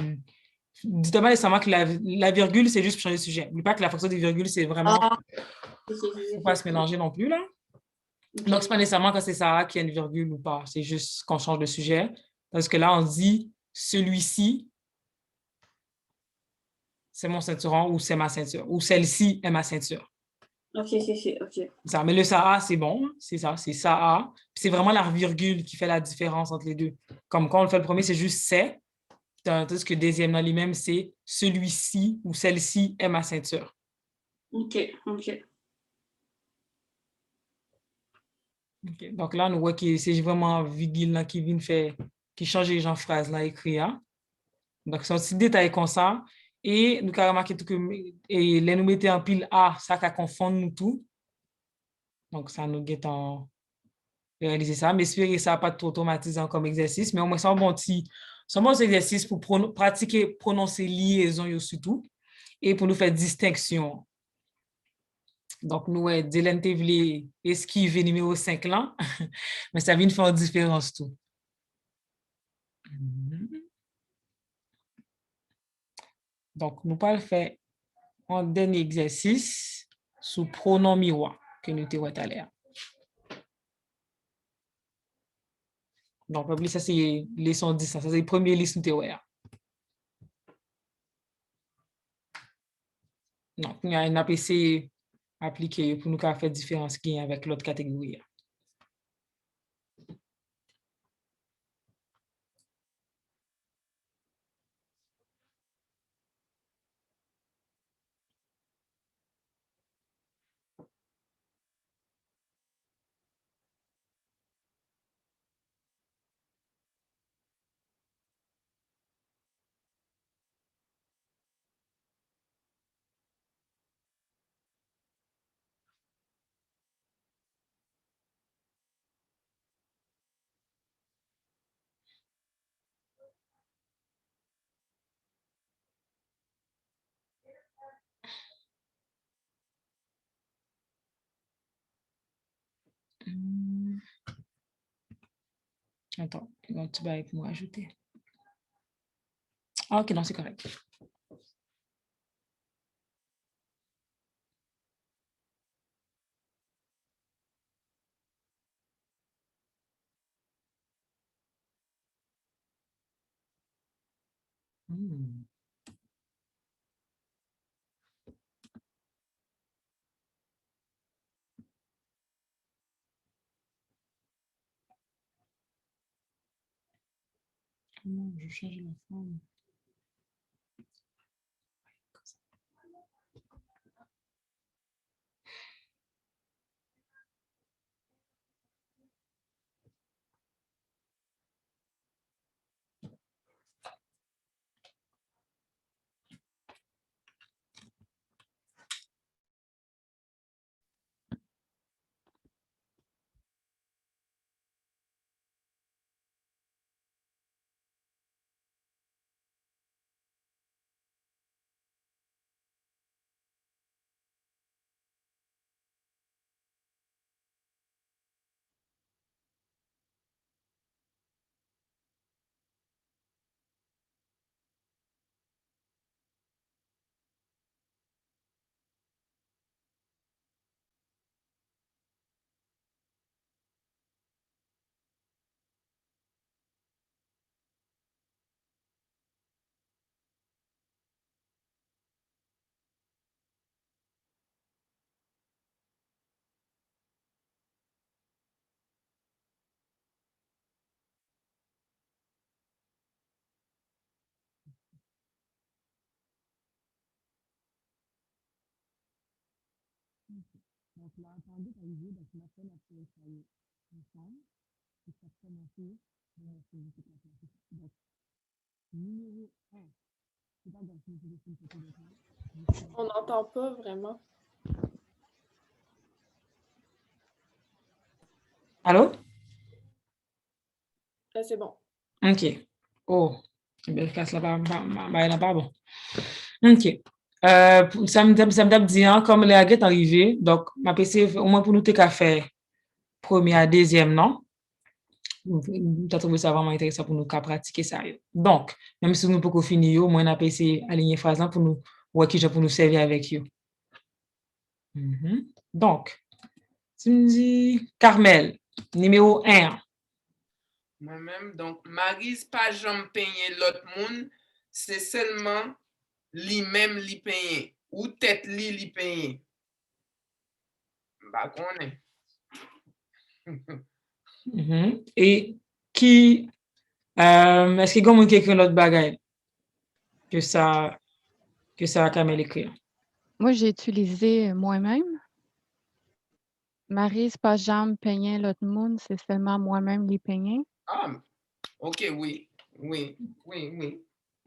Dis-toi pas nécessairement que la virgule, c'est juste pour changer de sujet. N'oublie pas que la fonction des virgules, c'est vraiment... Faut pas se mélanger non plus, là. Donc, c'est pas nécessairement quand c'est Sarah qu'il y a une virgule ou pas. C'est juste qu'on change de sujet. Parce que là, on dit celui-ci, c'est mon ceinturon ou c'est ma ceinture. Ou celle-ci est ma ceinture. OK. Ça. Mais le Sarah, c'est bon. C'est ça, c'est Sarah. C'est vraiment la virgule qui fait la différence entre les deux. Comme quand on le fait le premier, c'est juste c'est. Tandis que le deuxième dans lui-même, c'est celui-ci ou celle-ci est ma ceinture. OK. Donc là, nous voyons que c'est vraiment virgule là, qui vient faire, qui change les gens phrases là, écrit. Hein? Donc, c'est un petit détail comme ça. Et nous avons remarqué que et les nous mettons en pile A, ça va confondre nous tout. Donc, ça nous guette en réaliser ça. Mais espérez que ça va pas trop automatisant comme exercice. Mais au moins, c'est un bon exercice pour pratiquer, prononcer liaison surtout et pour nous faire distinction. Donc, nous, Dylan te voulait esquiver numéro 5 là, mais ça vient faire une différence tout. Donc, nous allons faire un dernier exercice sous pronom miroir que nous avons tout à l'heure. Donc, ça, c'est leçon 10, ça, c'est le premier liste que nous avons. Donc, nous avons essayé d'appliquer pour nous faire différence avec l'autre catégorie. Attends, tu vas avec moi ajouter. Ah, ok, non, c'est correct. Comment je change la forme? Donc là, attendez d'arriver, donc la peine à faire ça ensemble, et ça commencer donc, numéro 1, c'est pas dans le téléphone peut-être. On n'entend pas vraiment. Allô? Là, c'est bon. OK. Oh, bien, casse là, pas bon. OK. Ça me dit, hein, comme les aguettes arrivées, donc, ma PC, au moins pour nous, t'es qu'à faire première, deuxième, non? Tu as trouvé ça vraiment intéressant pour nous qu'à pratiquer ça. Donc, même si nous ne pouvons pas finir, au moins, on a essayé d'aligner phrase pour nous, ou qui pour nous servir avec eux. Donc, tu me dis, Carmel, numéro 1. Moi-même, donc, Maryse pas jamais payer l'autre monde, c'est seulement lui-même li payer, ou tête li payer. Bah, qu'on est. Et qui, est-ce qu'il y a quelqu'un qui écrit l'autre bagaille que ça a Carmel écrit? Moi, j'ai utilisé moi-même. Maryse pas jamais peigner l'autre monde, c'est seulement moi-même les peigner. Ah, ok, oui.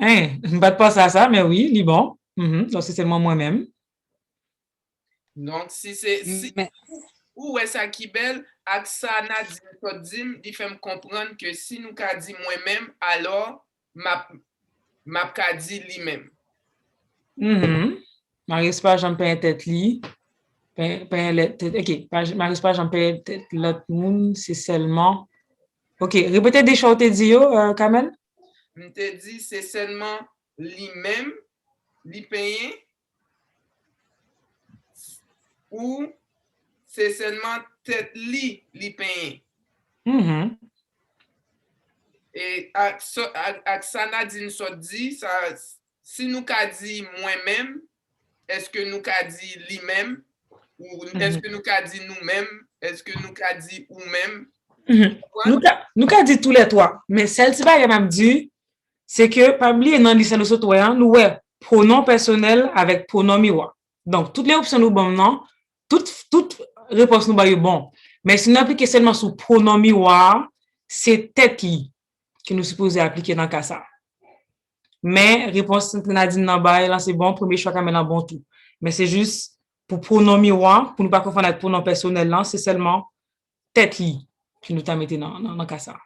Hein, je ne batte pas ça, mais oui, il est bon. Donc, c'est seulement moi-même. Donc, si c'est... Ou est-ce qui belle, avec ça, il fait me comprendre que si nous qu'a dit moi-même, alors, m'a qu'a dit lui-même. Maryse pas jamais peigner tête li. OK, Maryse pas jamais peigner tête l'autre monde, c'est seulement... OK, répétez des choses, tu dit, Kamel? Je te dis, c'est seulement lui-même, lui payer, ou c'est seulement tête li payer. Et avec ça, Nadine so dit, si nous qu'a dit moi-même, est-ce que nous qu'a dit lui-même, ou est-ce que nous qu'a dit nous-mêmes, est-ce que nous qu'a dit ou-même? Nous qu'a dit tous les trois, mais celle-ci va même dire, c'est que, pas oublier dans l'histoire de citoyen, nous, ouais, pronom personnel avec pronom miroir. Donc, toutes les options nous bon, non? Toute réponse nous est bon. Mais si nous appliquons seulement sur pronom miroir, c'est tête qui nous supposons appliquer dans le cas ça. Mais, réponse Nadine nan bay, là, c'est bon, premier choix quand même bon tout. Mais c'est juste, pour pronom miroir, pour ne pas confondre avec pronom personnel, là, c'est seulement tête qui nous t'a mis dans le cas ça.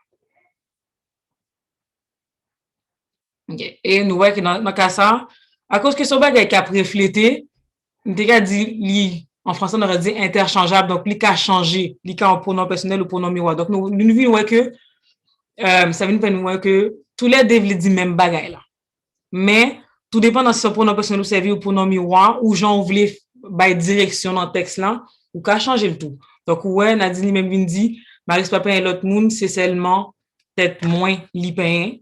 Okay. Et nous voyons que dans le cas ça, à cause que son bagage qui a reflété, nous avons dit, en français, on aurait dit interchangeable, donc il a changé, il a en pronom personnel ou pronom miroir. Donc, nous voyons que, ça veut dire que tous les deux disent même bagage là. Mais, tout dépend de si son pronom personnel ou servi ou pronom miroir, ou genre, vous voulez, direction dans le texte là, ou qu'à changer le tout. Donc, ouais, Nadine même dit, Maryse Papin et l'autre monde, c'est seulement peut-être moins l'hypéen.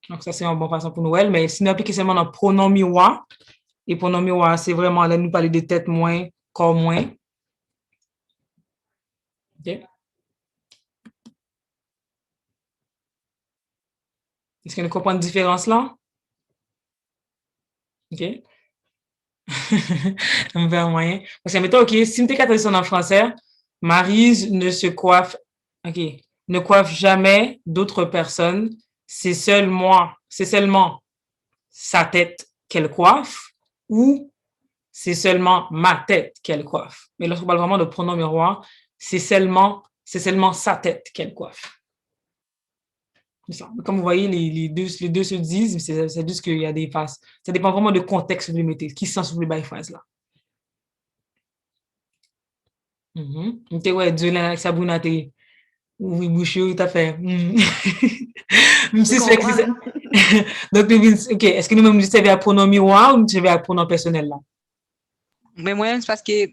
Donc, ça, c'est une bonne façon pour Noël. Mais si nous appliquons seulement dans pronom miroir, et pronom miroir, c'est vraiment là, nous parler de tête moins, corps moins. OK? Est-ce que nous comprenons la différence là? OK? On verra moyen. Parce que, mettons, OK, si nous sommes en français, Maryse ne se coiffe, OK, ne coiffe jamais d'autres personnes. C'est seulement sa tête qu'elle coiffe, ou c'est seulement ma tête qu'elle coiffe. Mais lorsqu'on parle vraiment de pronom miroir, c'est seulement sa tête qu'elle coiffe. Comme vous voyez, les deux se disent, c'est juste qu'il y a des phases. Ça dépend vraiment du contexte que vous mettez, qui sens vous les phases là. Ouais, Dieu là, ça bouna t'es, oui, bouché, t'as fait. Donc, OK, est-ce que nous-mêmes nous servons à pronom miroir ou nous servons à pronom personnel là? Mais moi, c'est parce que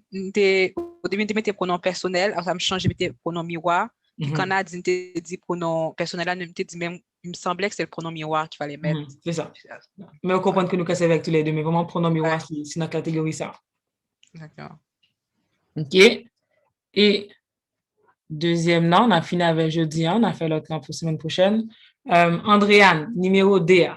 au début, je mettais pronom personnel, alors ça me change, je mettais pronom miroir. Puis quand Nadine te dit pronom personnel, là, me dit même, il me semblait que c'est le pronom miroir qu'il fallait mettre. C'est ça. Mais on comprend que nous cassons avec tous les deux, mais vraiment, pronom miroir, c'est dans la catégorie ça. D'accord. OK. Et deuxième, là, on a fini avec jeudi, on a fait l'autre là pour la semaine prochaine. Andréane, numéro D.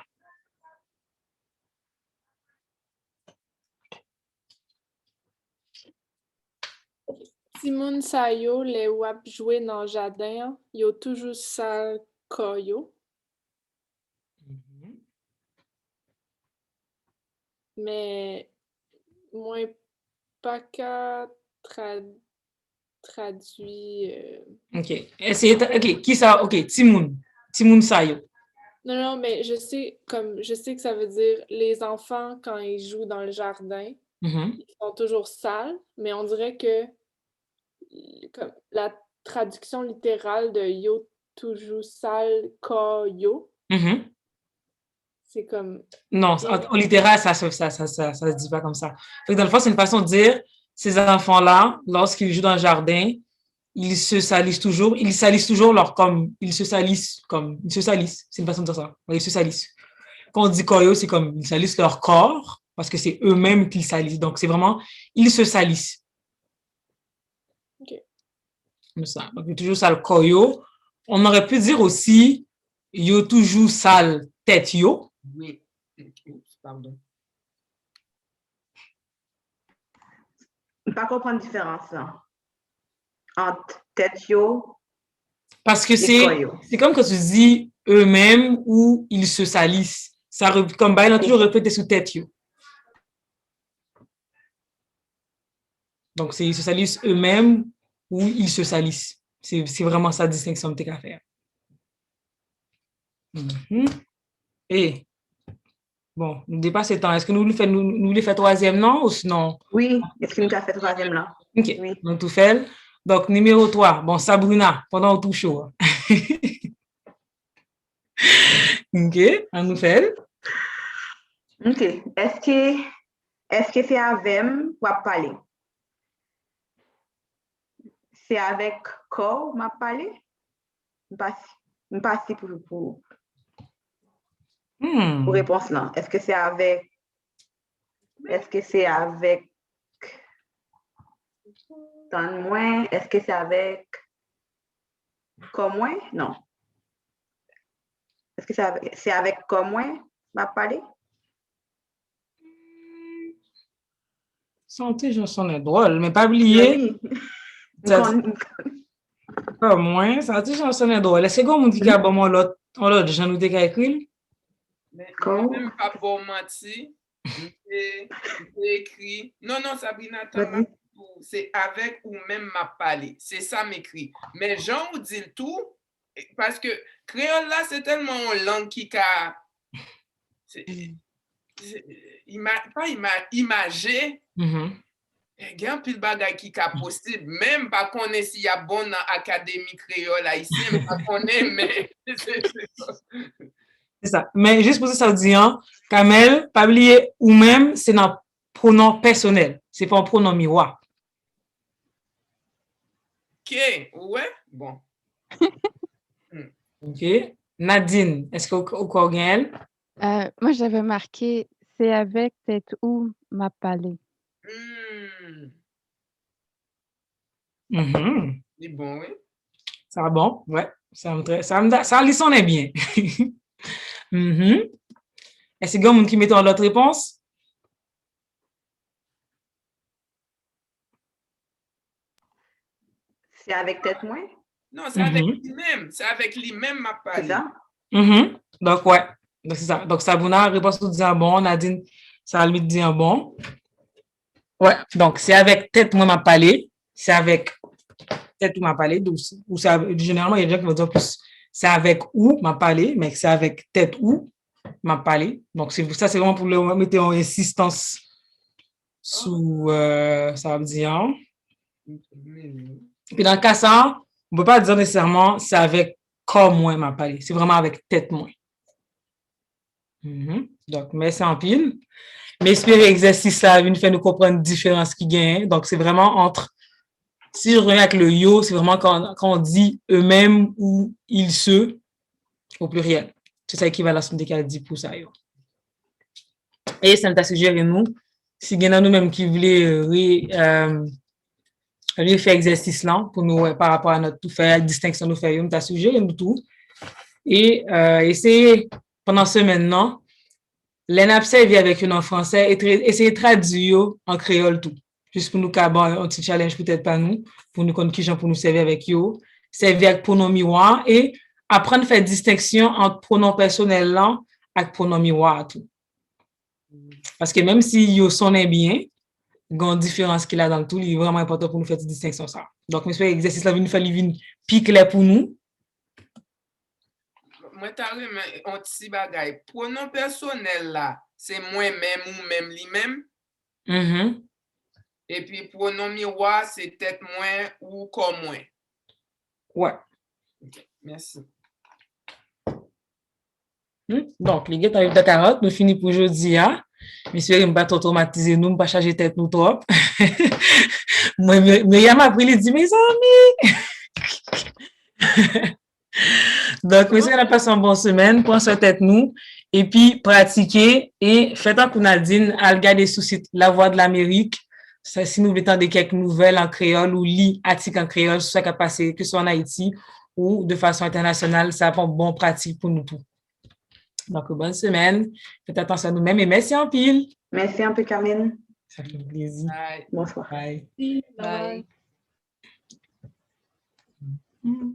Si moun sa yo le wap jouer dans le jardin, yo toujours sale koyo. Mais moi pas qu'à traduire. OK. OK, qui ça? OK, Timoun Sayo. Non, mais je sais que ça veut dire les enfants quand ils jouent dans le jardin, ils sont toujours sales, mais on dirait que comme la traduction littérale de yo toujours sale koyo. C'est comme... Non, au littéral, ça se dit pas comme ça. Fait que dans le fond, c'est une façon de dire, ces enfants-là, lorsqu'ils jouent dans le jardin, ils se salissent toujours leur comme, ils se salissent. C'est une façon de dire ça. Ils se salissent. Quand on dit koyo, c'est comme, ils salissent leur corps, parce que c'est eux-mêmes qu'ils salissent. Donc, c'est vraiment, ils se salissent. OK. Comme ça. Donc, il y a toujours sale koyo. On aurait pu dire aussi, yo toujours sale tête yo. Oui. Pardon. Je ne peux pas comprendre la différence là. Entre tête yo. Parce que c'est comme quand tu dis eux-mêmes ou ils se salissent. Ça, comme Bail a toujours répété sous tête yo. Donc, c'est ils se salissent eux-mêmes ou ils se salissent. C'est vraiment ça la distinction que tu as à faire. Et, bon, nous dépassons le temps. Est-ce que nous voulons faire troisième, non? Ou sinon? Oui, est-ce que nous avons fait troisième là? OK, oui. Donc tout fait. Donc, numéro 3, bon, Sabrina, pendant tout chaud. OK, on nous fait. OK. Est-ce que c'est avec ou à parler? C'est avec corps m'a parlé? Je passe pour réponse là. Est-ce que c'est avec tant moins? Est-ce que c'est avec comme moins? Non. Est-ce que c'est avec comme moins m'a parlé? Santé, je sonne drôle, mais pas oublier. Pas moins, santé, je sonne drôle. Est-ce que vous me dites qu'il y a bon l'autre, j'en ai écrit? Mais même pas pour mentir, j'ai écrit. Non, Sabrina, c'est avec ou même m'a parlé. C'est ça m'écrit. Mais Jean vous dit tout, parce que créole là, c'est tellement une langue qui a. Pas imagé. Il y a un pile bagay qui est possible, même pas qu'on est s'il y a bon dans l'académie créole haïtienne, pas qu'on est, mais c'est ça. Mais juste pour ça, ça dit, Kamel, pas oublier, ou même, c'est dans pronom personnel. C'est pas un pronom miroir. OK, ouais, bon. OK. Nadine, est-ce que vous connaissez? Moi, j'avais marqué, c'est avec tête où m'a parlé. C'est bon, oui. Ça va bon, ouais. Ça lit son est bien. Est-ce qu'il y a quelqu'un qui met en l'autre réponse? C'est avec tête moins? Non, c'est avec lui-même. C'est avec lui-même m'a parlé. C'est ça? Donc, ouais. Donc, c'est ça. Donc, Sabrina, réponse tout disant bon. Nadine, ça lui dit un bon. Ouais. Donc, c'est avec tête moi m'a parlé. C'est avec tête ou m'a parlé. Ou généralement, il y a des gens qui vont dire plus c'est avec ou m'a parlé, mais c'est avec tête ou m'a parlé. Donc, c'est vraiment pour le mettre en insistance sous ça veut dire. Puis dans le cas ça, on ne peut pas dire nécessairement c'est avec corps moins m'a parlé. C'est vraiment avec tête moins. Donc, merci en pile. Mais espérer exercice ça nous fait nous comprendre la différence qui gagne. Donc, c'est vraiment entre, si je reviens avec le yo, c'est vraiment quand on dit eux-mêmes ou ils se au pluriel. C'est ça l'équivalent de qu'elle dit pour ça. Yo. Et ça nous suggéré nous, si il y en a nous-mêmes qui voulaient faire exercice là pour nous par rapport à notre tout faire, distinction nous faire, nous t'a suggéré nous tout. Et essayer pendant ce maintenant, l'enabserver avec une en français et essayer de traduire en créole tout. juste pour nous caber un petit challenge peut-être pas nous, pour nous connaître qui gens pour nous servir avec yo, servir avec pronom miroir et apprendre à faire distinction entre pronom personnel là et pronom miroir tout. Parce que même si yo sonne bien, il y a une différence qu'il a dans le tout, il est vraiment important pour nous faire cette distinction ça. Donc, j'espère que l'exercice là va nous faire une plus clair pour nous. Moi, t'as vu, mais on t'y bagaille. Pronom personnel là, c'est moi-même ou même lui-même. Et puis, pronom miroir, c'est peut-être moi ou comme moi. Ouais. Okay. Merci. Donc, les gars, t'as eu de carotte, nous finissons pour aujourd'hui. Hein? Monsieur, je ne vais pas automatiser nous, je ne vais pas charger tête nous trop. Moi, Myriam a pris, il dit, mes amis. Donc, monsieur, on a passé une bonne semaine, prenez soin tête nous, et puis pratiquez, et faites un coup Nadine, à regarder sous site La Voix de l'Amérique. Ça, si nous voulez entendre quelques nouvelles en créole ou lire articles en créole, sur ce qui a passé, que ce soit en Haïti ou de façon internationale, ça va être une bonne pratique pour nous tous. Donc, bonne semaine. Faites attention à nous-mêmes et merci en pile. Merci un peu, Carmen. Ça fait plaisir. Bye. Bonsoir. Bye. Bye. Mm-hmm.